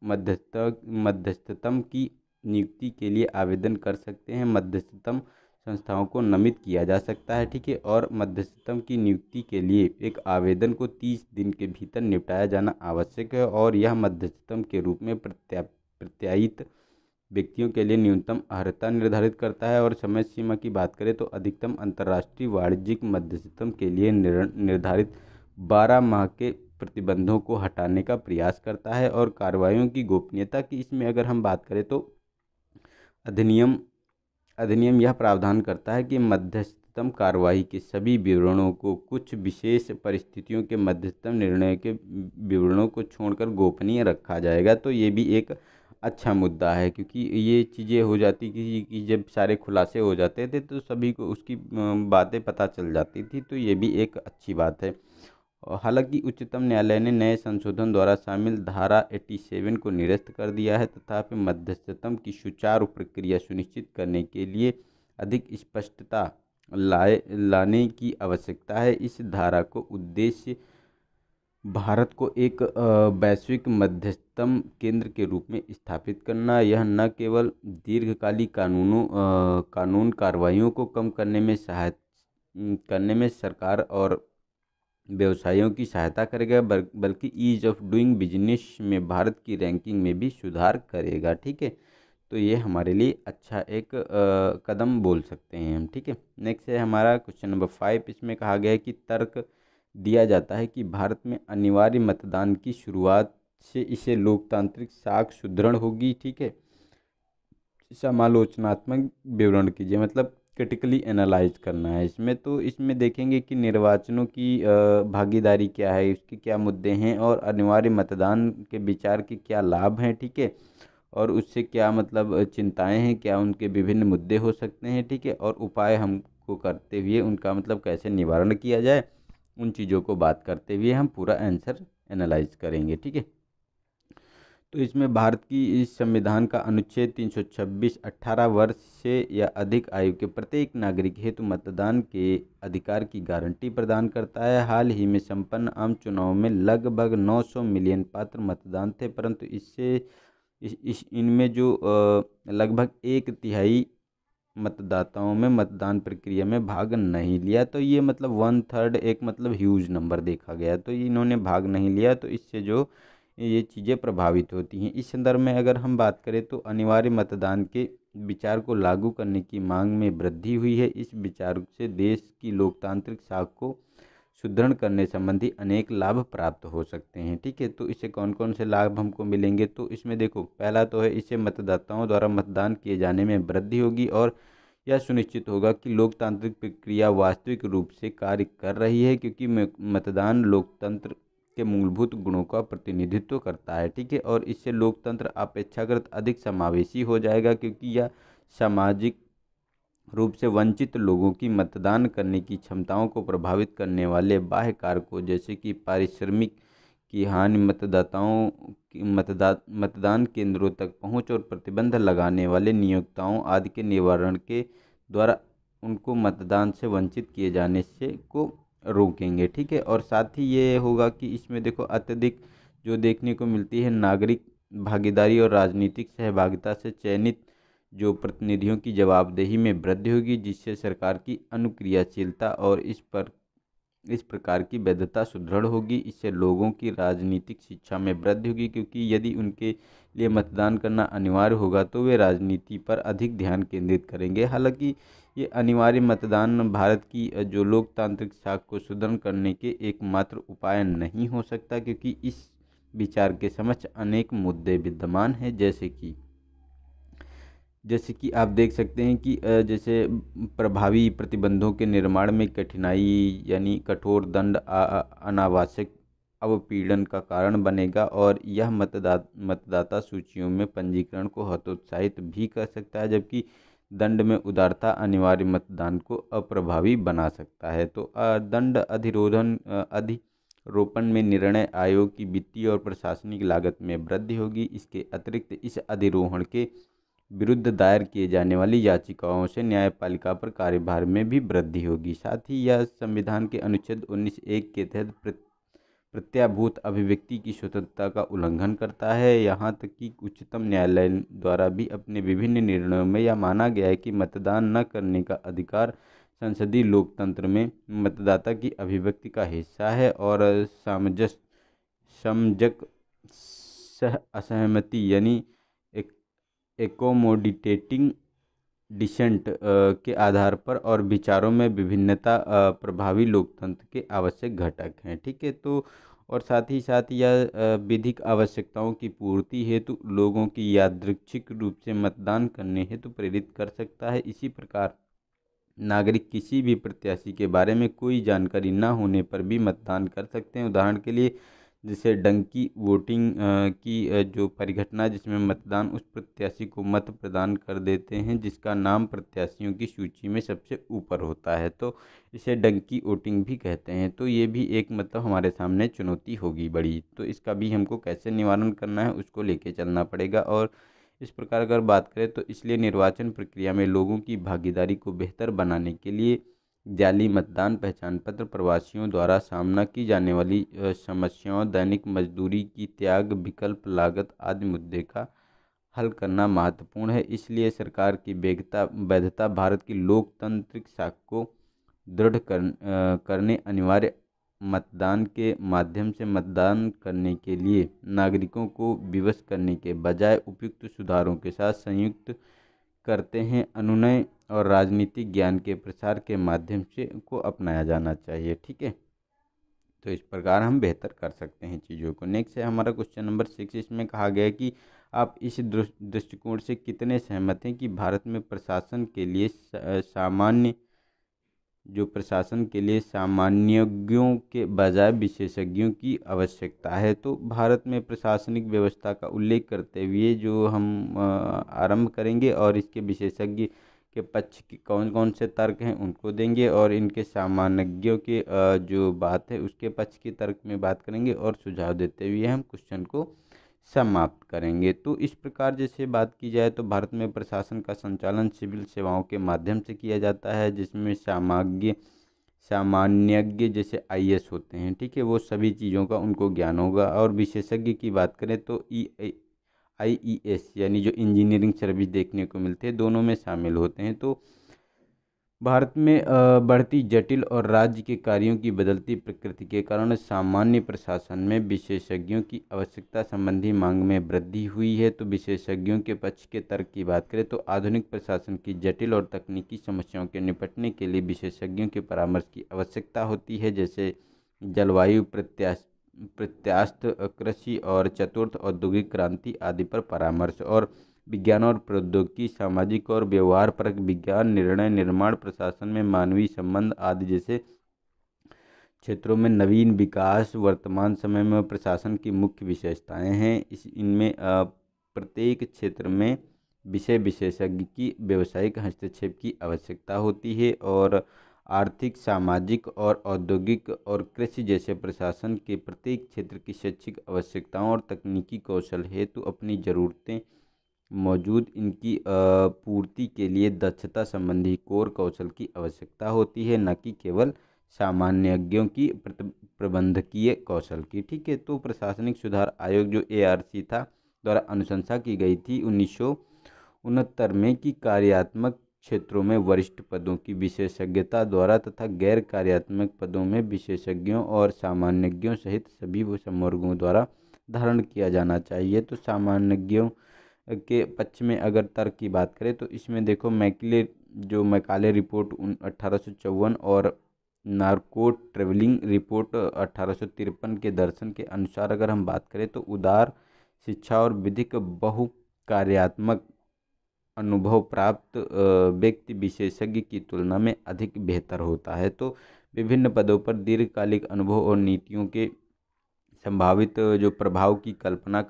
मध्यस्थतम की नियुक्ति के लिए आवेदन कर सकते हैं, मध्यस्थतम संस्थाओं को नामित किया जा सकता है। ठीक है, और मध्यस्थतम की नियुक्ति के लिए एक आवेदन को 30 दिन के भीतर निपटाया जाना आवश्यक है, और यह मध्यस्थतम के रूप में प्रत्यायित व्यक्तियों के लिए न्यूनतम अर्हता निर्धारित करता है। और समय सीमा की बात करें तो अधिकतम अंतर्राष्ट्रीय वाणिज्यिक मध्यस्थतम के लिए निर्धारित 12 माह के प्रतिबंधों को हटाने का प्रयास करता है। और कार्रवाइयों की गोपनीयता की इसमें अगर हम बात करें तो अधिनियम यह प्रावधान करता है कि मध्यस्थतम कार्रवाई के सभी विवरणों को कुछ विशेष परिस्थितियों के मध्यस्थतम निर्णय के विवरणों को छोड़कर गोपनीय रखा जाएगा। तो ये भी एक अच्छा मुद्दा है, क्योंकि ये चीज़ें हो जाती कि जब सारे खुलासे हो जाते थे तो सभी को उसकी बातें पता चल जाती थी। तो ये भी एक अच्छी बात है। और हालांकि उच्चतम न्यायालय ने नए संशोधन द्वारा शामिल धारा 87 को निरस्त कर दिया है, तथापि मध्यस्थतम की सुचारू प्रक्रिया सुनिश्चित करने के लिए अधिक स्पष्टता लाने की आवश्यकता है। इस धारा को उद्देश्य भारत को एक वैश्विक मध्यस्थतम केंद्र के रूप में स्थापित करना। यह न केवल दीर्घकालिक कानून कार्रवाइयों को कम करने में सरकार और व्यवसायियों की सहायता करेगा, बल्कि ईज ऑफ डूइंग बिजनेस में भारत की रैंकिंग में भी सुधार करेगा। ठीक है, तो ये हमारे लिए अच्छा एक कदम बोल सकते हैं हम। ठीक है, नेक्स्ट है हमारा क्वेश्चन नंबर 5। इसमें कहा गया है कि तर्क दिया जाता है कि भारत में अनिवार्य मतदान की शुरुआत से इसे लोकतांत्रिक साख सुदृढ़ होगी। ठीक है, समालोचनात्मक विवरण कीजिए, मतलब क्रिटिकली एनालाइज करना है इसमें। तो इसमें देखेंगे कि निर्वाचनों की भागीदारी क्या है, उसके क्या मुद्दे हैं, और अनिवार्य मतदान के विचार के क्या लाभ हैं। ठीक है, और उससे क्या मतलब चिंताएं हैं, क्या उनके विभिन्न मुद्दे हो सकते हैं। ठीक है, और उपाय हमको करते हुए उनका मतलब कैसे निवारण किया जाए, उन चीज़ों को बात करते हुए हम पूरा आंसर एनालाइज करेंगे। ठीक है, तो इसमें भारत की इस संविधान का अनुच्छेद 326 18 वर्ष से या अधिक आयु के प्रत्येक नागरिक हेतु मतदान के अधिकार की गारंटी प्रदान करता है। हाल ही में संपन्न आम चुनाव में लगभग 900 मिलियन पात्र मतदान थे, परंतु इनमें जो लगभग 1/3 मतदाताओं में मतदान प्रक्रिया में भाग नहीं लिया। तो ये मतलब 1/3 एक मतलब ह्यूज नंबर देखा गया। तो इन्होंने भाग नहीं लिया, तो इससे जो ये चीज़ें प्रभावित होती हैं। इस संदर्भ में अगर हम बात करें तो अनिवार्य मतदान के विचार को लागू करने की मांग में वृद्धि हुई है। इस विचार से देश की लोकतांत्रिक साख को सुदृढ़ करने संबंधी अनेक लाभ प्राप्त हो सकते हैं। ठीक है, तो इससे कौन कौन से लाभ हमको मिलेंगे, तो इसमें देखो पहला तो है इससे मतदाताओं द्वारा मतदान किए जाने में वृद्धि होगी, और यह सुनिश्चित होगा कि लोकतांत्रिक प्रक्रिया वास्तविक रूप से कार्य कर रही है, क्योंकि मतदान लोकतंत्र के मूलभूत गुणों का प्रतिनिधित्व करता है, ठीक है। और इससे लोकतंत्र अपेक्षाकृत अधिक समावेशी हो जाएगा, क्योंकि यह सामाजिक रूप से वंचित लोगों की मतदान करने की क्षमताओं को प्रभावित करने वाले बाह्य कारकों जैसे कि पारिश्रमिक की हानि, मतदाताओं की मतदान केंद्रों तक पहुंच और प्रतिबंध लगाने वाले नियोक्ताओं आदि के निवारण के द्वारा उनको मतदान से वंचित किए जाने से को रोकेंगे, ठीक है। और साथ ही ये होगा कि इसमें देखो अत्यधिक जो देखने को मिलती है नागरिक भागीदारी और राजनीतिक सहभागिता से चयनित जो प्रतिनिधियों की जवाबदेही में वृद्धि होगी, जिससे सरकार की अनुक्रियाशीलता और इस प्रकार की वैधता सुदृढ़ होगी। इससे लोगों की राजनीतिक शिक्षा में वृद्धि होगी, क्योंकि यदि उनके लिए मतदान करना अनिवार्य होगा तो वे राजनीति पर अधिक ध्यान केंद्रित करेंगे। हालांकि ये अनिवार्य मतदान भारत की जो लोकतांत्रिक साख को सुदृढ़ करने के एकमात्र उपाय नहीं हो सकता, क्योंकि इस विचार के समक्ष अनेक मुद्दे विद्यमान हैं, जैसे कि आप देख सकते हैं कि जैसे प्रभावी प्रतिबंधों के निर्माण में कठिनाई, यानी कठोर दंड अनावश्यक अवपीड़न का कारण बनेगा, और यह मतदाता सूचियों में पंजीकरण को हतोत्साहित भी कर सकता है, जबकि दंड में उदारता अनिवार्य मतदान को अप्रभावी बना सकता है। तो दंड अधिरोपण में निर्णय आयोग की वित्तीय और प्रशासनिक लागत में वृद्धि होगी। इसके अतिरिक्त इस अधिरोहण के विरुद्ध दायर किए जाने वाली याचिकाओं से न्यायपालिका पर कार्यभार में भी वृद्धि होगी। साथ ही यह संविधान के अनुच्छेद 19(1) के तहत प्रत्याभूत अभिव्यक्ति की स्वतंत्रता का उल्लंघन करता है। यहाँ तक कि उच्चतम न्यायालय द्वारा भी अपने विभिन्न निर्णयों में यह माना गया है कि मतदान न करने का अधिकार संसदीय लोकतंत्र में मतदाता की अभिव्यक्ति का हिस्सा है, और समझक असहमति यानी एकोमोडेटिंग डिसेंट के आधार पर और विचारों में विभिन्नता प्रभावी लोकतंत्र के आवश्यक घटक हैं, ठीक है। तो और साथ ही साथ यह विधिक आवश्यकताओं की पूर्ति हेतु लोगों की यादृच्छिक रूप से मतदान करने हेतु प्रेरित कर सकता है। इसी प्रकार नागरिक किसी भी प्रत्याशी के बारे में कोई जानकारी न होने पर भी मतदान कर सकते हैं। उदाहरण के लिए जैसे डंकी वोटिंग की जो परिघटना, जिसमें मतदान उस प्रत्याशी को मत प्रदान कर देते हैं जिसका नाम प्रत्याशियों की सूची में सबसे ऊपर होता है, तो इसे डंकी वोटिंग भी कहते हैं। तो ये भी एक मतलब हमारे सामने चुनौती होगी बड़ी, तो इसका भी हमको कैसे निवारण करना है उसको लेके चलना पड़ेगा। और इस प्रकार अगर बात करें तो इसलिए निर्वाचन प्रक्रिया में लोगों की भागीदारी को बेहतर बनाने के लिए जाली मतदान पहचान पत्र, प्रवासियों द्वारा सामना की जाने वाली समस्याओं, दैनिक मजदूरी की त्याग, विकल्प लागत आदि मुद्दे का हल करना महत्वपूर्ण है। इसलिए सरकार की वैधता भारत की लोकतांत्रिक साख को दृढ़ करने अनिवार्य मतदान के माध्यम से मतदान करने के लिए नागरिकों को विवश करने के बजाय उपयुक्त सुधारों के साथ संयुक्त करते हैं अनुनय और राजनीतिक ज्ञान के प्रसार के माध्यम से को अपनाया जाना चाहिए, ठीक है। तो इस प्रकार हम बेहतर कर सकते हैं चीज़ों को। नेक्स्ट है हमारा क्वेश्चन नंबर 6। इसमें कहा गया है कि आप इस दृष्टिकोण से कितने सहमत हैं कि भारत में प्रशासन के लिए सामान्यज्ञों के बजाय विशेषज्ञों की आवश्यकता है। तो भारत में प्रशासनिक व्यवस्था का उल्लेख करते हुए जो हम आरंभ करेंगे और इसके विशेषज्ञ के पक्ष के कौन कौन से तर्क हैं उनको देंगे, और इनके सामान्यज्ञों के जो बात है उसके पक्ष के तर्क में बात करेंगे, और सुझाव देते हुए हम क्वेश्चन को समाप्त करेंगे। तो इस प्रकार जैसे बात की जाए तो भारत में प्रशासन का संचालन सिविल सेवाओं के माध्यम से किया जाता है, जिसमें सामान्यज्ञ जैसे आईएएस होते हैं, ठीक है, वो सभी चीज़ों का उनको ज्ञान होगा। और विशेषज्ञ की बात करें तो आईईएस यानी जो इंजीनियरिंग सर्विस देखने को मिलते हैं, दोनों में शामिल होते हैं। तो भारत में बढ़ती जटिल और राज्य के कार्यों की बदलती प्रकृति के कारण सामान्य प्रशासन में विशेषज्ञों की आवश्यकता संबंधी मांग में वृद्धि हुई है। तो विशेषज्ञों के पक्ष के तर्क की बात करें तो आधुनिक प्रशासन की जटिल और तकनीकी समस्याओं के निपटने के लिए विशेषज्ञों के परामर्श की आवश्यकता होती है, जैसे जलवायु प्रत्यास्थ कृषि और चतुर्थ औद्योगिक क्रांति आदि पर परामर्श, और विज्ञान और प्रौद्योगिकी, सामाजिक और व्यवहार परक विज्ञान, निर्णय निर्माण, प्रशासन में मानवीय संबंध आदि जैसे क्षेत्रों में नवीन विकास वर्तमान समय में प्रशासन की मुख्य विशेषताएं हैं। इनमें प्रत्येक क्षेत्र में विषय विशेषज्ञ की व्यावसायिक हस्तक्षेप की आवश्यकता होती है और आर्थिक, सामाजिक और औद्योगिक और कृषि जैसे प्रशासन के प्रत्येक क्षेत्र की शैक्षिक आवश्यकताओं और तकनीकी कौशल हेतु अपनी ज़रूरतें मौजूद इनकी पूर्ति के लिए दक्षता संबंधी कोर कौशल की आवश्यकता होती है, न कि केवल सामान्यज्ञों की प्रबंधकीय कौशल की। ठीक है, तो प्रशासनिक सुधार आयोग जो ARC था द्वारा अनुशंसा की गई थी 1969 में कि कार्यात्मक क्षेत्रों में वरिष्ठ पदों की विशेषज्ञता द्वारा तथा गैर कार्यात्मक पदों में विशेषज्ञों और सामान्यज्ञों सहित सभी समवर्गों द्वारा धारण किया जाना चाहिए। तो सामान्यज्ञों के पक्ष में अगर तर्क की बात करें तो इसमें देखो मैकाले रिपोर्ट 1854 और नार्कोट ट्रेवलिंग रिपोर्ट 1853 के दर्शन के अनुसार अगर हम बात करें तो उदार शिक्षा और विधिक बहुकार्यात्मक अनुभव प्राप्त व्यक्ति विशेषज्ञ की तुलना में अधिक बेहतर होता है। तो विभिन्न पदों पर दीर्घकालिक अनुभव और नीतियों के संभावित जो प्रभाव की कल्पना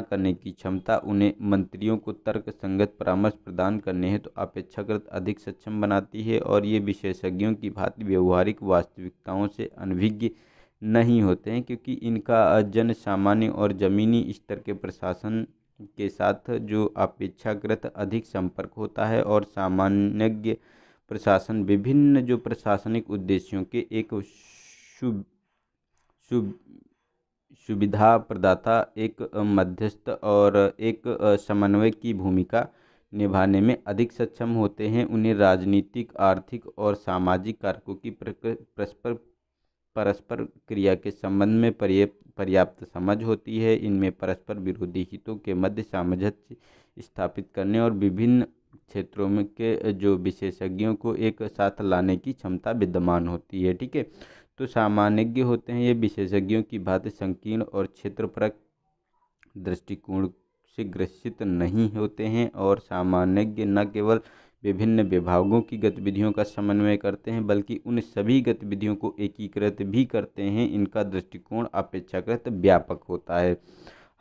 करने की क्षमता उन्हें मंत्रियों को तर्क संगत परामर्श प्रदान करने हेतु अपेक्षाकृत अधिक सक्षम बनाती है और ये विशेषज्ञों की भांति व्यवहारिक वास्तविकताओं से अनभिज्ञ नहीं होते हैं, क्योंकि इनका जन सामान्य और जमीनी स्तर के प्रशासन के साथ जो अपेक्षाकृत अधिक संपर्क होता है और सामान्यज्ञ प्रशासन विभिन्न जो प्रशासनिक उद्देश्यों के एक सुविधा प्रदाता, एक मध्यस्थ और एक समन्वय की भूमिका निभाने में अधिक सक्षम होते हैं। उन्हें राजनीतिक, आर्थिक और सामाजिक कारकों की परस्पर क्रिया के संबंध में पर्याप्त समझ होती है। इनमें परस्पर विरोधी हितों के मध्य सामंजस्य स्थापित करने और विभिन्न क्षेत्रों में के जो विशेषज्ञों को एक साथ लाने की क्षमता विद्यमान होती है। ठीक है, तो सामान्यज्ञ होते हैं ये विशेषज्ञों की भांति संकीर्ण और क्षेत्रपरक दृष्टिकोण से ग्रसित नहीं होते हैं और सामान्यज्ञ न केवल विभिन्न विभागों की गतिविधियों का समन्वय करते हैं बल्कि उन सभी गतिविधियों को एकीकृत भी करते हैं। इनका दृष्टिकोण अपेक्षाकृत व्यापक होता है।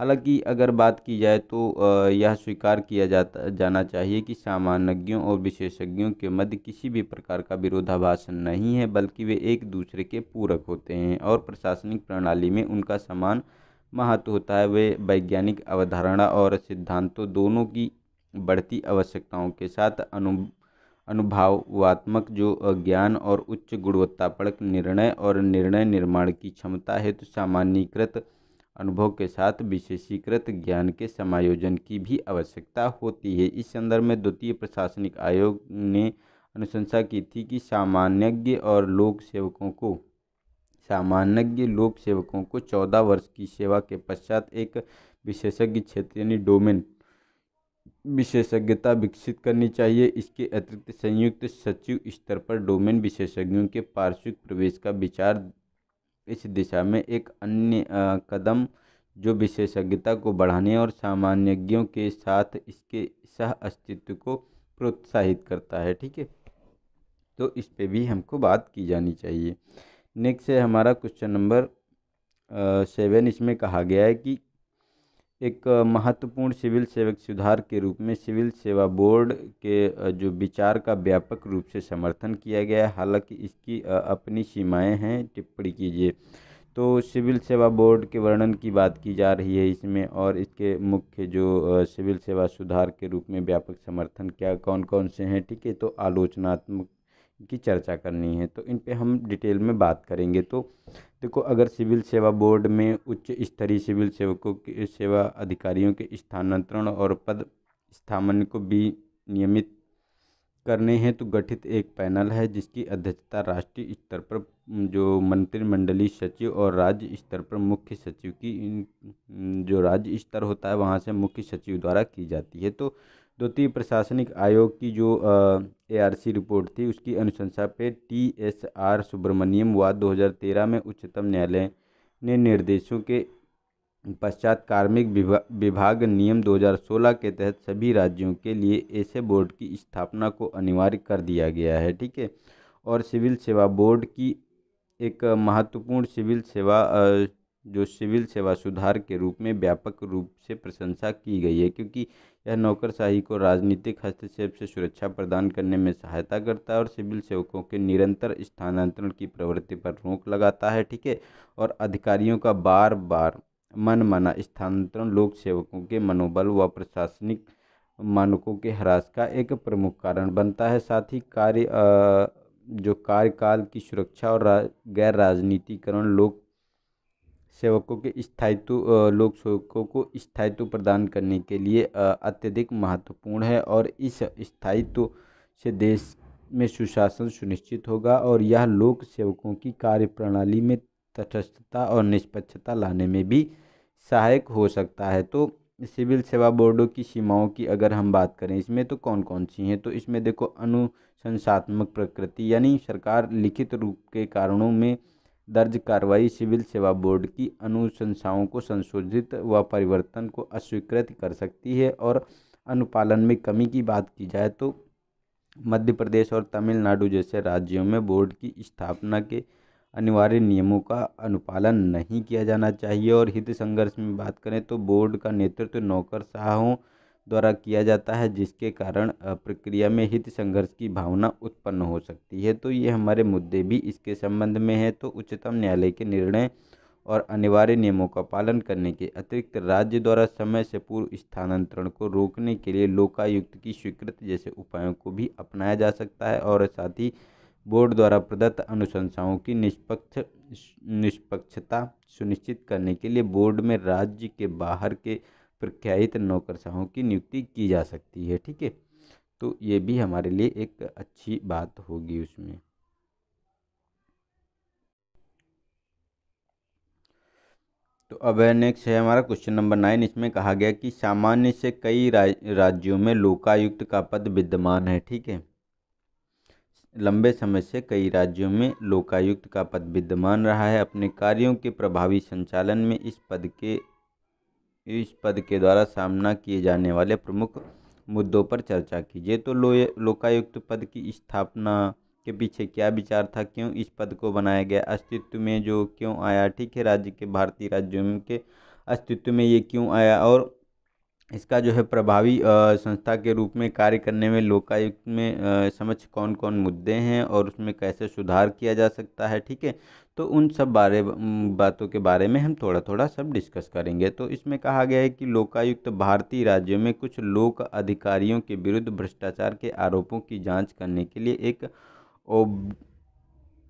हालांकि अगर बात की जाए तो यह स्वीकार किया जाना चाहिए कि सामान्यज्ञों और विशेषज्ञों के मध्य किसी भी प्रकार का विरोधाभास नहीं है, बल्कि वे एक दूसरे के पूरक होते हैं और प्रशासनिक प्रणाली में उनका समान महत्व होता है। वे वैज्ञानिक अवधारणा और सिद्धांतों दोनों की बढ़ती आवश्यकताओं के साथ अनुभवात्मक जो ज्ञान और उच्च गुणवत्तापरक निर्णय और निर्णय निर्माण की क्षमता है, तो सामान्यीकृत अनुभव के साथ विशेषीकृत ज्ञान के समायोजन की भी आवश्यकता होती है। इस संदर्भ में द्वितीय प्रशासनिक आयोग ने अनुशंसा की थी कि सामान्यज्ञ लोक सेवकों को 14 वर्ष की सेवा के पश्चात एक विशेषज्ञ क्षेत्र यानी डोमेन विशेषज्ञता विकसित करनी चाहिए। इसके अतिरिक्त संयुक्त सचिव स्तर पर डोमेन विशेषज्ञों के पार्श्विक प्रवेश का विचार इस दिशा में एक अन्य कदम जो विशेषज्ञता को बढ़ाने और सामान्यज्ञों के साथ इसके सह अस्तित्व को प्रोत्साहित करता है। ठीक है, तो इस पे भी हमको बात की जानी चाहिए। नेक्स्ट है हमारा क्वेश्चन नंबर 7। इसमें कहा गया है कि एक महत्वपूर्ण सिविल सेवक सुधार के रूप में सिविल सेवा बोर्ड के जो विचार का व्यापक रूप से समर्थन किया गया है, हालांकि इसकी अपनी सीमाएं हैं। टिप्पणी कीजिए। तो सिविल सेवा बोर्ड के वर्णन की बात की जा रही है इसमें, और इसके मुख्य जो सिविल सेवा सुधार के रूप में व्यापक समर्थन क्या कौन कौन से हैं। ठीक है, तो आलोचनात्मक की चर्चा करनी है, तो इन पे हम डिटेल में बात करेंगे। तो देखो, अगर सिविल सेवा बोर्ड में उच्च स्तरीय सिविल सेवकों के सेवा अधिकारियों के स्थानांतरण और पद स्थापना को भी नियमित करने हैं तो गठित एक पैनल है जिसकी अध्यक्षता राष्ट्रीय स्तर पर जो मंत्रिमंडलीय सचिव और राज्य स्तर पर मुख्य सचिव की जो राज्य स्तर होता है वहाँ से मुख्य सचिव द्वारा की जाती है। तो द्वितीय प्रशासनिक आयोग की जो ARC रिपोर्ट थी उसकी अनुशंसा पे TSR सुब्रमण्यम व 2013 में उच्चतम न्यायालय ने निर्देशों के पश्चात कार्मिक विभाग नियम 2016 के तहत सभी राज्यों के लिए ऐसे बोर्ड की स्थापना को अनिवार्य कर दिया गया है। ठीक है, और सिविल सेवा बोर्ड की एक महत्वपूर्ण सिविल सेवा सुधार के रूप में व्यापक रूप से प्रशंसा की गई है, क्योंकि यह नौकरशाही को राजनीतिक हस्तक्षेप से सुरक्षा प्रदान करने में सहायता करता है और सिविल सेवकों के निरंतर स्थानांतरण की प्रवृत्ति पर रोक लगाता है। ठीक है। और अधिकारियों का बार बार मनमाना स्थानांतरण लोक सेवकों के मनोबल व प्रशासनिक मानकों के ह्रास का एक प्रमुख कारण बनता है। साथ ही जो कार्यकाल की सुरक्षा और गैर राजनीतिकरण लोक सेवकों को स्थायित्व प्रदान करने के लिए अत्यधिक महत्वपूर्ण है, और इस स्थायित्व से देश में सुशासन सुनिश्चित होगा और यह लोक सेवकों की कार्यप्रणाली में तटस्थता और निष्पक्षता लाने में भी सहायक हो सकता है। तो सिविल सेवा बोर्डों की सीमाओं की अगर हम बात करें, इसमें तो कौन कौन सी हैं, तो इसमें देखो अनुशंसात्मक प्रकृति, यानी सरकार लिखित रूप के कारणों में दर्ज कार्रवाई सिविल सेवा बोर्ड की अनुशंसाओं को संशोधित व परिवर्तन को अस्वीकृत कर सकती है। और अनुपालन में कमी की बात की जाए तो मध्य प्रदेश और तमिलनाडु जैसे राज्यों में बोर्ड की स्थापना के अनिवार्य नियमों का अनुपालन नहीं किया जाना चाहिए। और हित संघर्ष में बात करें तो बोर्ड का नेतृत्व नौकरशाहों द्वारा किया जाता है, जिसके कारण प्रक्रिया में हित संघर्ष की भावना उत्पन्न हो सकती है। तो ये हमारे मुद्दे भी इसके संबंध में है। तो उच्चतम न्यायालय के निर्णय और अनिवार्य नियमों का पालन करने के अतिरिक्त राज्य द्वारा समय से पूर्व स्थानांतरण को रोकने के लिए लोकायुक्त की स्वीकृति जैसे उपायों को भी अपनाया जा सकता है। और साथ ही बोर्ड द्वारा प्रदत्त अनुशंसाओं की निष्पक्षता सुनिश्चित करने के लिए बोर्ड में राज्य के बाहर के प्रख्यात नौकरशाहों की नियुक्ति की जा सकती है। ठीक है। तो ये भी हमारे लिए एक अच्छी बात होगी उसमें। तो अब नेक्स्ट है हमारा क्वेश्चन नंबर 9। इसमें कहा गया कि सामान्य से कई राज्यों में लोकायुक्त का पद विद्यमान है। ठीक है। लंबे समय से कई राज्यों में लोकायुक्त का पद विद्यमान रहा है। अपने कार्यों के प्रभावी संचालन में इस पद के द्वारा सामना किए जाने वाले प्रमुख मुद्दों पर चर्चा कीजिए। तो लोकायुक्त पद की स्थापना के पीछे क्या विचार था, क्यों इस पद को बनाया गया, अस्तित्व में जो क्यों आया। ठीक है। राज्य के भारतीय राज्यों के अस्तित्व में ये क्यों आया, और इसका जो है प्रभावी संस्था के रूप में कार्य करने में लोकायुक्त में समक्ष कौन कौन मुद्दे हैं और उसमें कैसे सुधार किया जा सकता है। ठीक है। तो उन सब बातों के बारे में हम थोड़ा थोड़ा सब डिस्कस करेंगे। तो इसमें कहा गया है कि लोकायुक्त भारतीय राज्यों में कुछ लोक अधिकारियों के विरुद्ध भ्रष्टाचार के आरोपों की जांच करने के लिए एक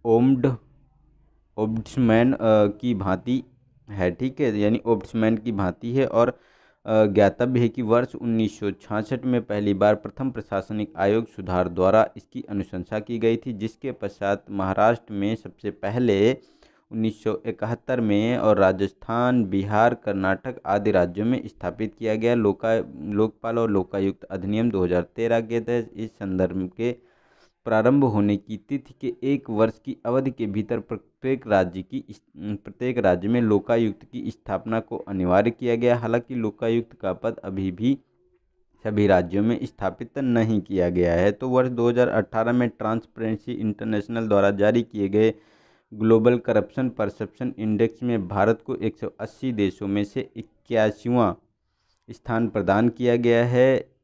ओम्बड्समैन की भांति है। ठीक है। यानी ओम्बड्समैन की भांति है। और ज्ञातव्य है कि वर्ष 1966 में पहली बार प्रथम प्रशासनिक आयोग सुधार द्वारा इसकी अनुशंसा की गई थी, जिसके पश्चात महाराष्ट्र में सबसे पहले 1971 में और राजस्थान, बिहार, कर्नाटक आदि राज्यों में स्थापित किया गया। लोकपाल और लोकायुक्त अधिनियम 2013 के तहत इस संदर्भ के प्रारंभ होने की तिथि के 1 वर्ष की अवधि के भीतर प्रत्येक राज्य में लोकायुक्त की स्थापना को अनिवार्य किया गया। हालांकि लोकायुक्त का पद अभी भी सभी राज्यों में स्थापित नहीं किया गया है। तो वर्ष 2018 में ट्रांसपेरेंसी इंटरनेशनल द्वारा जारी किए गए ग्लोबल करप्शन परसेप्शन इंडेक्स में भारत को 180 देशों में से 81वां स्थान प्रदान किया गया है।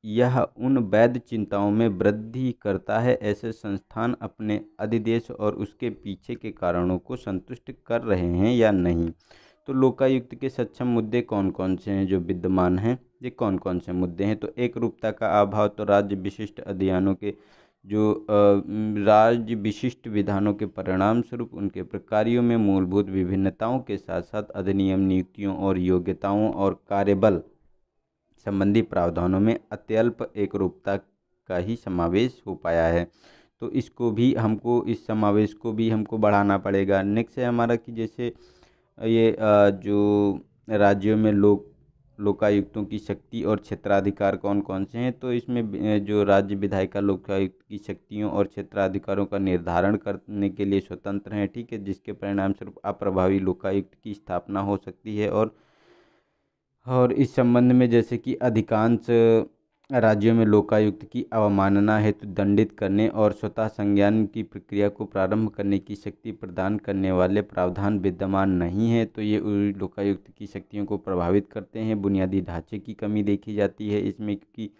यह उन वैध चिंताओं में वृद्धि करता है ऐसे संस्थान अपने अधिदेश और उसके पीछे के कारणों को संतुष्ट कर रहे हैं या नहीं। तो लोकायुक्त के सक्षम मुद्दे कौन कौन से हैं जो विद्यमान हैं, ये कौन कौन से मुद्दे हैं। तो एक रूपता का अभाव, तो राज्य विशिष्ट अधिनियमों के राज्य विशिष्ट विधानों के परिणाम स्वरूप उनके प्रकारों में मूलभूत विभिन्नताओं के साथ साथ अधिनियम, नियुक्तियों और योग्यताओं और कार्यबल संबंधी प्रावधानों में अत्यल्प एकरूपता का ही समावेश हो पाया है। तो इस समावेश को भी हमको बढ़ाना पड़ेगा। नेक्स्ट है हमारा कि जैसे ये जो राज्यों में लोकायुक्तों की शक्ति और क्षेत्राधिकार कौन कौन से हैं। तो इसमें जो राज्य विधायिका लोकायुक्त की शक्तियों और क्षेत्राधिकारों का निर्धारण करने के लिए स्वतंत्र हैं। ठीक है। जिसके परिणाम स्वरूप अप्रभावी लोकायुक्त की स्थापना हो सकती है। और इस संबंध में जैसे कि अधिकांश राज्यों में लोकायुक्त की अवमानना हेतु दंडित करने और स्वतः संज्ञान की प्रक्रिया को प्रारंभ करने की शक्ति प्रदान करने वाले प्रावधान विद्यमान नहीं है। तो ये लोकायुक्त की शक्तियों को प्रभावित करते हैं। बुनियादी ढांचे की कमी देखी जाती है इसमें, क्योंकि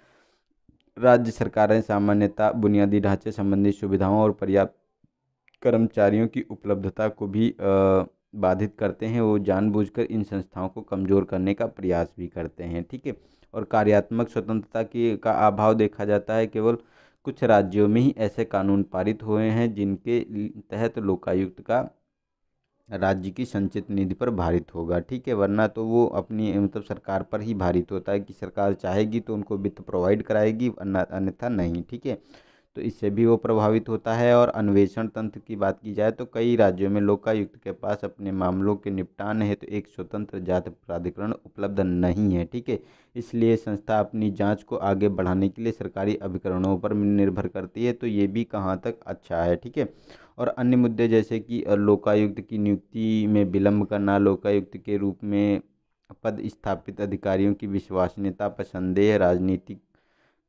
राज्य सरकारें सामान्यतः बुनियादी ढांचे संबंधी सुविधाओं और पर्याप्त कर्मचारियों की उपलब्धता को भी बाधित करते हैं। वो जानबूझकर इन संस्थाओं को कमज़ोर करने का प्रयास भी करते हैं, ठीक है। और कार्यात्मक स्वतंत्रता की का अभाव देखा जाता है। केवल कुछ राज्यों में ही ऐसे कानून पारित हुए हैं जिनके तहत लोकायुक्त का राज्य की संचित निधि पर भारित होगा, ठीक है। वरना तो वो अपनी मतलब सरकार पर ही भारित होता है कि सरकार चाहेगी तो उनको वित्त प्रोवाइड कराएगी, अन्यथा नहीं, ठीक है। तो इससे भी वो प्रभावित होता है। और अन्वेषण तंत्र की बात की जाए तो कई राज्यों में लोकायुक्त के पास अपने मामलों के निपटान हेतु एक स्वतंत्र जांच प्राधिकरण उपलब्ध नहीं है, ठीक है। इसलिए संस्था अपनी जांच को आगे बढ़ाने के लिए सरकारी अभिकरणों पर निर्भर करती है। तो ये भी कहाँ तक अच्छा है, ठीक है। और अन्य मुद्दे जैसे कि लोकायुक्त की नियुक्ति में विलंब करना, लोकायुक्त के रूप में पद स्थापित अधिकारियों की विश्वसनीयता पर संदेह, राजनीतिक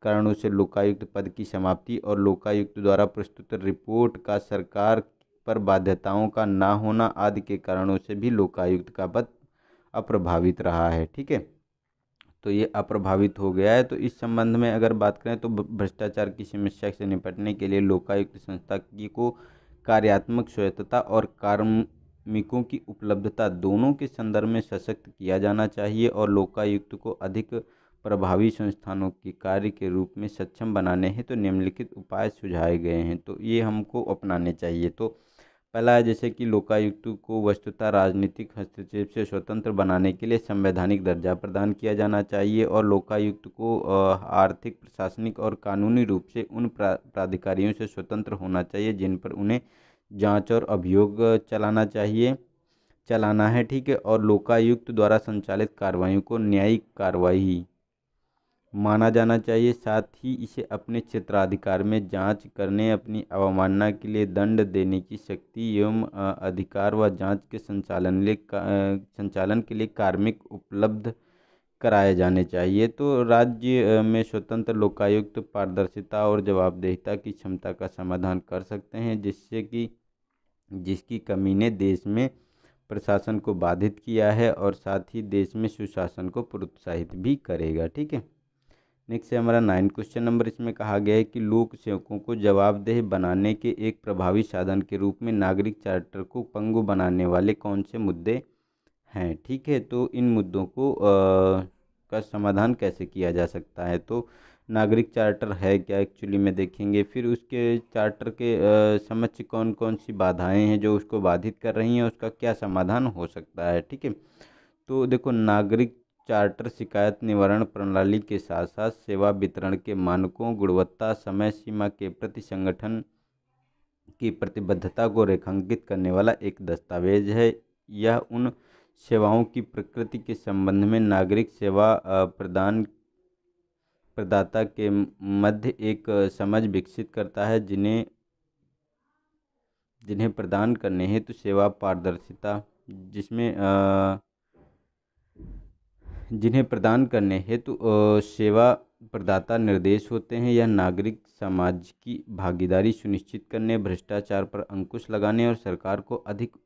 कारणों से लोकायुक्त पद की समाप्ति और लोकायुक्त द्वारा प्रस्तुत रिपोर्ट का सरकार पर बाध्यताओं का ना होना आदि के कारणों से भी लोकायुक्त का पद अप्रभावित रहा है, ठीक है। तो ये अप्रभावित हो गया है। तो इस संबंध में अगर बात करें तो भ्रष्टाचार की समस्या से निपटने के लिए लोकायुक्त संस्था की को कार्यात्मक स्वायत्तता और कार्मिकों की उपलब्धता दोनों के संदर्भ में सशक्त किया जाना चाहिए। और लोकायुक्त को अधिक प्रभावी संस्थानों के कार्य के रूप में सक्षम बनाने हैं तो निम्नलिखित उपाय सुझाए गए हैं, तो ये हमको अपनाने चाहिए। तो पहला है जैसे कि लोकायुक्त को वस्तुतः राजनीतिक हस्तक्षेप से स्वतंत्र बनाने के लिए संवैधानिक दर्जा प्रदान किया जाना चाहिए। और लोकायुक्त को आर्थिक, प्रशासनिक और कानूनी रूप से उन प्राधिकारियों से स्वतंत्र होना चाहिए जिन पर उन्हें जांच और अभियोग चलाना है, ठीक है। और लोकायुक्त द्वारा संचालित कार्रवाइयों को न्यायिक कार्रवाई माना जाना चाहिए। साथ ही इसे अपने क्षेत्राधिकार में जांच करने, अपनी अवमानना के लिए दंड देने की शक्ति एवं अधिकार व जांच के संचालन के लिए कार्मिक उपलब्ध कराए जाने चाहिए। तो राज्य में स्वतंत्र लोकायुक्त पारदर्शिता और जवाबदेहिता की क्षमता का समाधान कर सकते हैं, जिसकी कमी ने देश में प्रशासन को बाधित किया है और साथ ही देश में सुशासन को प्रोत्साहित भी करेगा, ठीक है। नेक्स्ट है हमारा 9 क्वेश्चन नंबर। इसमें कहा गया है कि लोक सेवकों को जवाबदेह बनाने के एक प्रभावी साधन के रूप में नागरिक चार्टर को पंगु बनाने वाले कौन से मुद्दे हैं, ठीक है। तो इन मुद्दों को का समाधान कैसे किया जा सकता है। तो नागरिक चार्टर है क्या एक्चुअली में देखेंगे, फिर उसके चार्टर के समक्ष कौन कौन सी बाधाएं हैं जो उसको बाधित कर रही हैं, उसका क्या समाधान हो सकता है, ठीक है। तो देखो, नागरिक चार्टर शिकायत निवारण प्रणाली के साथ साथ सेवा वितरण के मानकों, गुणवत्ता, समय सीमा के प्रति संगठन की प्रतिबद्धता को रेखांकित करने वाला एक दस्तावेज है। यह उन सेवाओं की प्रकृति के संबंध में नागरिक सेवा प्रदाता के मध्य एक समझ विकसित करता है जिन्हें प्रदान करने हेतु सेवा पारदर्शिता जिन्हें प्रदान करने हेतु सेवा प्रदाता निर्देश होते हैं। यह नागरिक समाज की भागीदारी सुनिश्चित करने, भ्रष्टाचार पर अंकुश लगाने और सरकार को अधिक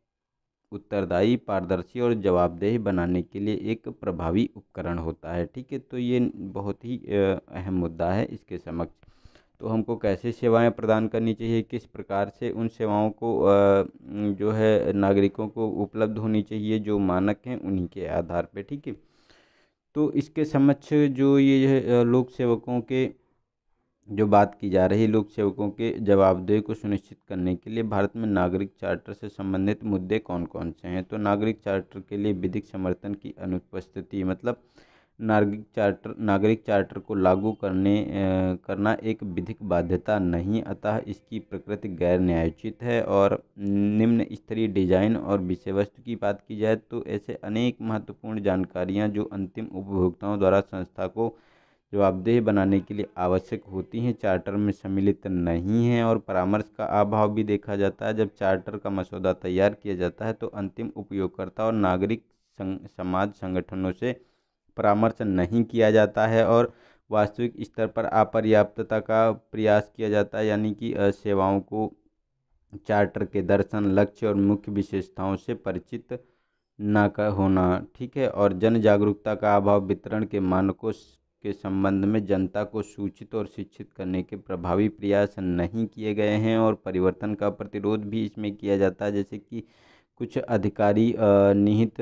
उत्तरदायी, पारदर्शी और जवाबदेह बनाने के लिए एक प्रभावी उपकरण होता है, ठीक है। तो ये बहुत ही अहम मुद्दा है इसके समक्ष। तो हमको कैसे सेवाएं प्रदान करनी चाहिए, किस प्रकार से उन सेवाओं को जो है नागरिकों को उपलब्ध होनी चाहिए, जो मानक हैं उन्हीं के आधार पे, ठीक है। तो इसके समक्ष जो ये है लोक सेवकों के जो बात की जा रही है, लोक सेवकों के जवाबदेही को सुनिश्चित करने के लिए भारत में नागरिक चार्टर से संबंधित मुद्दे कौन कौन से हैं। तो नागरिक चार्टर के लिए विधिक समर्थन की अनुपस्थिति, मतलब नागरिक चार्टर को लागू करना एक विधिक बाध्यता नहीं, अतः इसकी प्रकृति गैर न्यायोचित है। और निम्न स्तरीय डिजाइन और विषय वस्तु की बात की जाए तो ऐसे अनेक महत्वपूर्ण जानकारियां जो अंतिम उपभोक्ताओं द्वारा संस्था को जवाबदेह बनाने के लिए आवश्यक होती हैं, चार्टर में सम्मिलित नहीं है। और परामर्श का अभाव भी देखा जाता है। जब चार्टर का मसौदा तैयार किया जाता है तो अंतिम उपयोगकर्ता और नागरिक समाज संगठनों से परामर्श नहीं किया जाता है और वास्तविक स्तर पर अपर्याप्तता का प्रयास किया जाता है, यानी कि सेवाओं को चार्टर के दर्शन, लक्ष्य और मुख्य विशेषताओं से परिचित ना का होना, ठीक है। और जन जागरूकता का अभाव, वितरण के मानकों के संबंध में जनता को सूचित और शिक्षित करने के प्रभावी प्रयास नहीं किए गए हैं। और परिवर्तन का प्रतिरोध भी इसमें किया जाता है, जैसे कि कुछ अधिकारी निहित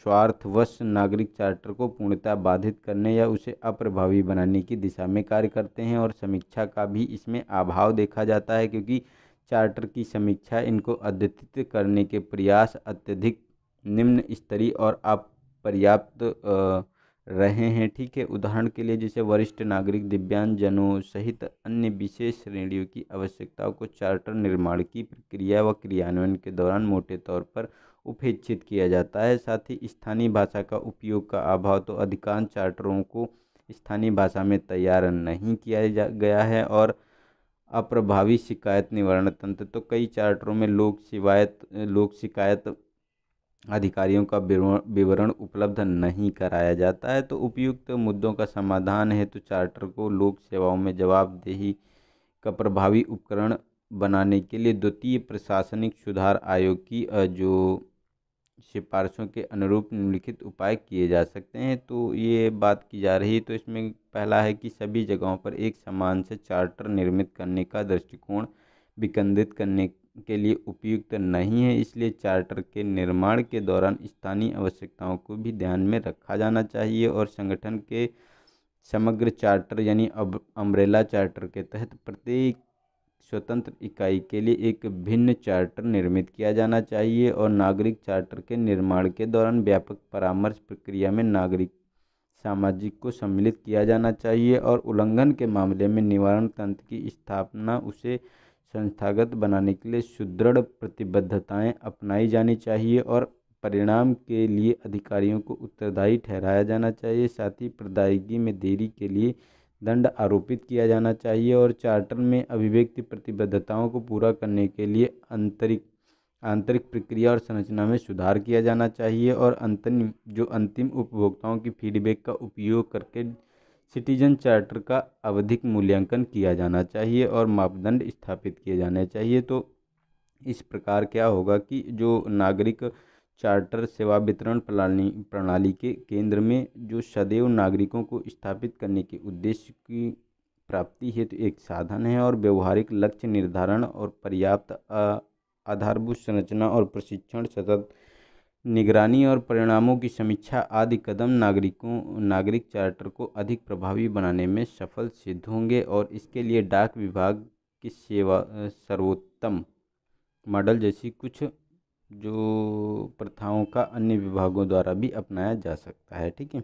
स्वार्थवश नागरिक चार्टर को पूर्णतः बाधित करने या उसे अप्रभावी बनाने की दिशा में कार्य करते हैं। और समीक्षा का भी इसमें अभाव देखा जाता है, क्योंकि चार्टर की समीक्षा इनको अद्यतित करने के प्रयास अत्यधिक निम्न स्तरीय और अपर्याप्त रहे हैं, ठीक है। उदाहरण के लिए जैसे वरिष्ठ नागरिक, दिव्यांग जनों सहित अन्य विशेष श्रेणियों की आवश्यकताओं को चार्टर निर्माण की प्रक्रिया व क्रियान्वयन के दौरान मोटे तौर पर उपेक्षित किया जाता है। साथ ही स्थानीय भाषा का उपयोग का अभाव, तो अधिकांश चार्टरों को स्थानीय भाषा में तैयार नहीं किया गया है। और अप्रभावी शिकायत निवारण तंत्र, तो कई चार्टरों में लोक शिकायत अधिकारियों का विवरण उपलब्ध नहीं कराया जाता है। तो उपयुक्त मुद्दों का समाधान है तो चार्टर को लोक सेवाओं में जवाबदेही का प्रभावी उपकरण बनाने के लिए द्वितीय प्रशासनिक सुधार आयोग की जो सिफारिशों के अनुरूप निम्नलिखित उपाय किए जा सकते हैं। तो ये बात की जा रही है, तो इसमें पहला है कि सभी जगहों पर एक समान से चार्टर निर्मित करने का दृष्टिकोण विकेंद्रित करने के लिए उपयुक्त नहीं है, इसलिए चार्टर के निर्माण के दौरान स्थानीय आवश्यकताओं को भी ध्यान में रखा जाना चाहिए। और संगठन के समग्र चार्टर यानी अम्ब्रेला चार्टर के तहत प्रत्येक स्वतंत्र इकाई के लिए एक भिन्न चार्टर निर्मित किया जाना चाहिए। और नागरिक चार्टर के निर्माण के दौरान व्यापक परामर्श प्रक्रिया में नागरिक सामाजिक को सम्मिलित किया जाना चाहिए। और उल्लंघन के मामले में निवारण तंत्र की स्थापना, उसे संस्थागत बनाने के लिए सुदृढ़ प्रतिबद्धताएं अपनाई जानी चाहिए। और परिणाम के लिए अधिकारियों को उत्तरदायी ठहराया जाना चाहिए। साथ ही प्रदायगी में देरी के लिए दंड आरोपित किया जाना चाहिए। और चार्टर में अभिव्यक्ति प्रतिबद्धताओं को पूरा करने के लिए आंतरिक प्रक्रिया और संरचना में सुधार किया जाना चाहिए। और अंतिम उपभोक्ताओं की फीडबैक का उपयोग करके सिटीजन चार्टर का आवधिक मूल्यांकन किया जाना चाहिए और मापदंड स्थापित किए जाने चाहिए। तो इस प्रकार क्या होगा कि जो नागरिक चार्टर सेवा वितरण प्रणाली के केंद्र में जो सदैव नागरिकों को स्थापित करने के उद्देश्य की प्राप्ति हेतु एक साधन है। और व्यवहारिक लक्ष्य निर्धारण और पर्याप्त आधारभूत संरचना और प्रशिक्षण, सतत निगरानी और परिणामों की समीक्षा आदि कदम नागरिक चार्टर को अधिक प्रभावी बनाने में सफल सिद्ध होंगे। और इसके लिए डाक विभाग की सेवा सर्वोत्तम मॉडल जैसी कुछ जो प्रथाओं का अन्य विभागों द्वारा भी अपनाया जा सकता है, ठीक है।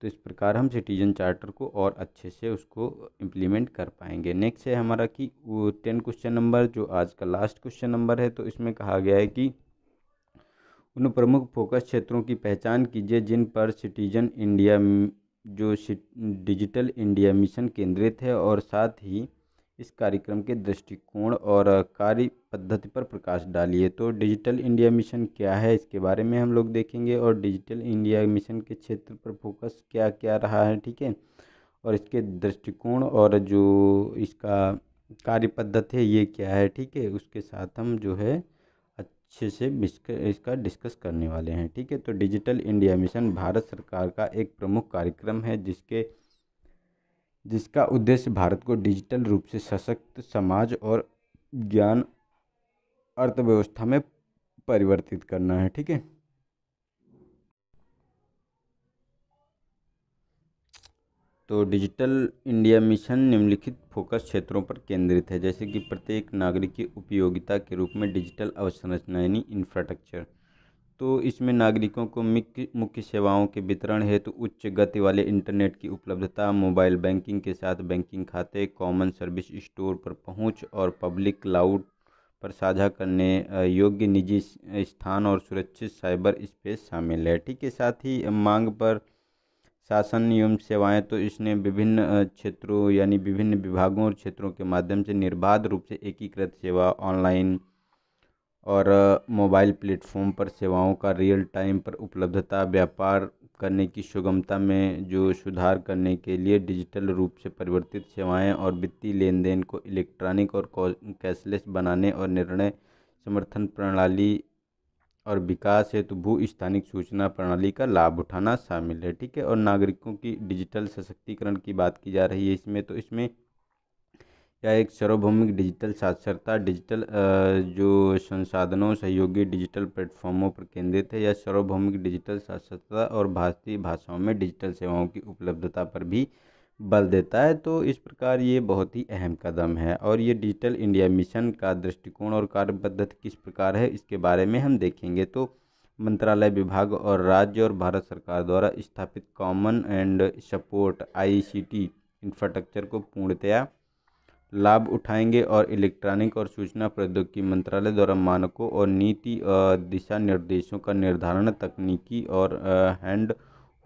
तो इस प्रकार हम सिटीजन चार्टर को और अच्छे से उसको इम्प्लीमेंट कर पाएंगे। नेक्स्ट है हमारा कि 10 क्वेश्चन नंबर, जो आज का लास्ट क्वेश्चन नंबर है। तो इसमें कहा गया है कि उन प्रमुख फोकस क्षेत्रों की पहचान कीजिए जिन पर सिटीजन इंडिया जो डिजिटल इंडिया मिशन केंद्रित है, और साथ ही इस कार्यक्रम के दृष्टिकोण और कार्य पद्धति पर प्रकाश डालिए। तो डिजिटल इंडिया मिशन क्या है, इसके बारे में हम लोग देखेंगे, और डिजिटल इंडिया मिशन के क्षेत्र पर फोकस क्या क्या रहा है, ठीक है, और इसके दृष्टिकोण और जो इसका कार्य पद्धति है ये क्या है, ठीक है, उसके साथ हम जो है अच्छे से इसका डिस्कस करने वाले हैं, ठीक है। तो डिजिटल इंडिया मिशन भारत सरकार का एक प्रमुख कार्यक्रम है जिसका उद्देश्य भारत को डिजिटल रूप से सशक्त समाज और ज्ञान अर्थव्यवस्था में परिवर्तित करना है, ठीक है। तो डिजिटल इंडिया मिशन निम्नलिखित फोकस क्षेत्रों पर केंद्रित है, जैसे कि प्रत्येक नागरिक की उपयोगिता के रूप में डिजिटल अवसंरचना यानी इंफ्रास्ट्रक्चर। तो इसमें नागरिकों को मुख्य सेवाओं के वितरण हेतु उच्च गति वाले इंटरनेट की उपलब्धता, मोबाइल बैंकिंग के साथ बैंकिंग खाते, कॉमन सर्विस स्टोर पर पहुंच और पब्लिक क्लाउड पर साझा करने योग्य निजी स्थान और सुरक्षित साइबर स्पेस शामिल है, ठीक है। साथ ही मांग पर शासन एवं सेवाएं, तो इसने विभिन्न क्षेत्रों यानी विभिन्न विभागों और क्षेत्रों के माध्यम से निर्बाध रूप से एकीकृत सेवा, ऑनलाइन और मोबाइल प्लेटफॉर्म पर सेवाओं का रियल टाइम पर उपलब्धता, व्यापार करने की सुगमता में जो सुधार करने के लिए डिजिटल रूप से परिवर्तित सेवाएं और वित्तीय लेन देन को इलेक्ट्रॉनिक और कैशलेस बनाने और निर्णय समर्थन प्रणाली और विकास हेतु भू स्थानिक सूचना प्रणाली का लाभ उठाना शामिल है। ठीक है। और नागरिकों की डिजिटल सशक्तिकरण की बात की जा रही है इसमें, तो इसमें यह एक सार्वभौमिक डिजिटल साक्षरता, डिजिटल जो संसाधनों सहयोगी डिजिटल प्लेटफॉर्मों पर केंद्रित है। यह सार्वभौमिक डिजिटल साक्षरता और भारतीय भाषाओं में डिजिटल सेवाओं की उपलब्धता पर भी बल देता है। तो इस प्रकार ये बहुत ही अहम कदम है। और ये डिजिटल इंडिया मिशन का दृष्टिकोण और कार्य पद्धति किस प्रकार है, इसके बारे में हम देखेंगे। तो मंत्रालय, विभाग और राज्य और भारत सरकार द्वारा स्थापित common and support ICT infrastructure को पूर्णतया लाभ उठाएंगे और इलेक्ट्रॉनिक और सूचना प्रौद्योगिकी मंत्रालय द्वारा मानकों और नीति दिशा निर्देशों का निर्धारण, तकनीकी और हैंड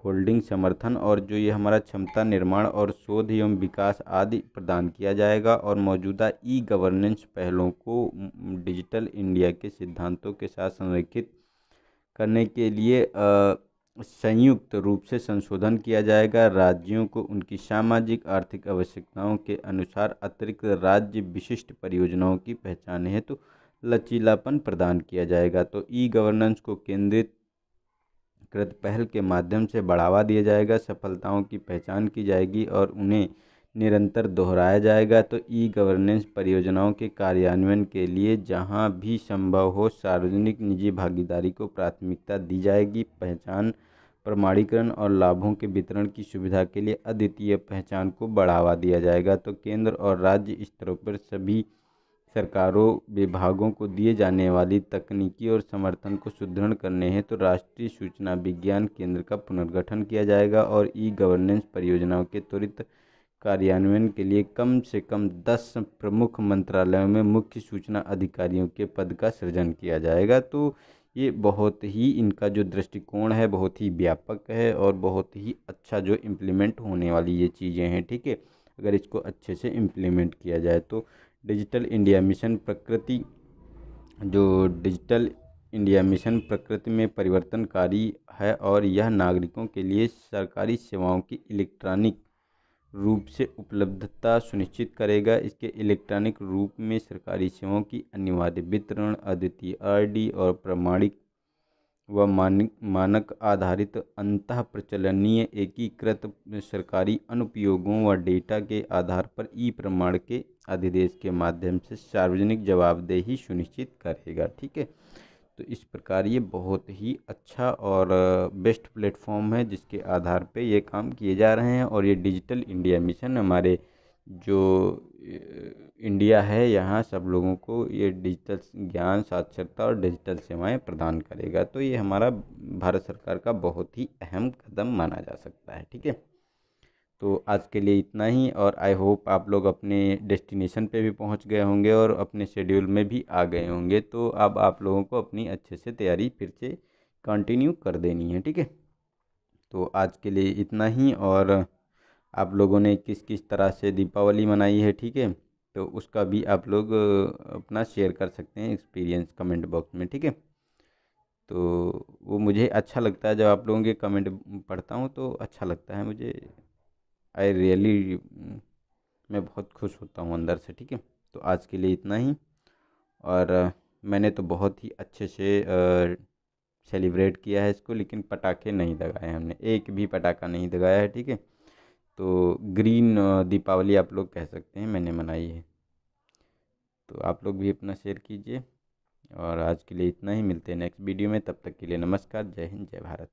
होल्डिंग समर्थन और जो ये हमारा क्षमता निर्माण और शोध एवं विकास आदि प्रदान किया जाएगा। और मौजूदा गवर्नेंस पहलों को डिजिटल इंडिया के सिद्धांतों के साथ संरेखित करने के लिए संयुक्त रूप से संशोधन किया जाएगा। राज्यों को उनकी सामाजिक आर्थिक आवश्यकताओं के अनुसार अतिरिक्त राज्य विशिष्ट परियोजनाओं की पहचान हेतु लचीलापन प्रदान किया जाएगा। तो गवर्नेंस को केंद्रित कृत पहल के माध्यम से बढ़ावा दिया जाएगा, सफलताओं की पहचान की जाएगी और उन्हें निरंतर दोहराया जाएगा। तो गवर्नेंस परियोजनाओं के कार्यान्वयन के लिए जहां भी संभव हो सार्वजनिक निजी भागीदारी को प्राथमिकता दी जाएगी। पहचान प्रमाणीकरण और लाभों के वितरण की सुविधा के लिए अद्वितीय पहचान को बढ़ावा दिया जाएगा। तो केंद्र और राज्य स्तरों पर सभी सरकारों, विभागों को दिए जाने वाली तकनीकी और समर्थन को सुदृढ़ करने हेतु तो राष्ट्रीय सूचना विज्ञान केंद्र का पुनर्गठन किया जाएगा। और गवर्नेंस परियोजनाओं के त्वरित कार्यान्वयन के लिए कम से कम 10 प्रमुख मंत्रालयों में मुख्य सूचना अधिकारियों के पद का सृजन किया जाएगा। तो ये बहुत ही इनका जो दृष्टिकोण है बहुत ही व्यापक है और बहुत ही अच्छा जो इम्प्लीमेंट होने वाली ये चीज़ें हैं। ठीक है। अगर इसको अच्छे से इम्प्लीमेंट किया जाए तो डिजिटल इंडिया मिशन प्रकृति में परिवर्तनकारी है और यह नागरिकों के लिए सरकारी सेवाओं की इलेक्ट्रॉनिक रूप से उपलब्धता सुनिश्चित करेगा। इसके इलेक्ट्रॉनिक रूप में सरकारी सेवाओं की अनिवार्य वितरण, अद्वितीय ID और प्रमाणिक व मानक आधारित अंतः प्रचलनीय एकीकृत सरकारी अनुप्रयोगों व डेटा के आधार पर प्रमाण के अधिदेश के माध्यम से सार्वजनिक जवाबदेही सुनिश्चित करेगा। ठीक है। तो इस प्रकार ये बहुत ही अच्छा और बेस्ट प्लेटफॉर्म है जिसके आधार पे ये काम किए जा रहे हैं। और ये डिजिटल इंडिया मिशन हमारे जो इंडिया है यहाँ सब लोगों को ये डिजिटल ज्ञान, साक्षरता और डिजिटल सेवाएं प्रदान करेगा। तो ये हमारा भारत सरकार का बहुत ही अहम कदम माना जा सकता है। ठीक है। तो आज के लिए इतना ही और आई होप आप लोग अपने डेस्टिनेशन पे भी पहुंच गए होंगे और अपने शेड्यूल में भी आ गए होंगे। तो अब आप लोगों को अपनी अच्छे से तैयारी फिर से कंटिन्यू कर देनी है। ठीक है। तो आज के लिए इतना ही। और आप लोगों ने किस किस तरह से दीपावली मनाई है, ठीक है, तो उसका भी आप लोग अपना शेयर कर सकते हैं एक्सपीरियंस कमेंट बॉक्स में। ठीक है। तो वो मुझे अच्छा लगता है जब आप लोगों के कमेंट पढ़ता हूँ तो अच्छा लगता है मुझे। आई रियली मैं बहुत खुश होता हूँ अंदर से। ठीक है। तो आज के लिए इतना ही। और मैंने तो बहुत ही अच्छे से सेलिब्रेट किया है इसको, लेकिन पटाखे नहीं लगाए हमने, एक भी पटाखा नहीं लगाया है। ठीक है। तो ग्रीन दीपावली आप लोग कह सकते हैं मैंने मनाई है। तो आप लोग भी अपना शेयर कीजिए। और आज के लिए इतना ही। मिलते हैं नेक्स्ट वीडियो में। तब तक के लिए नमस्कार। जय हिंद, जय भारत।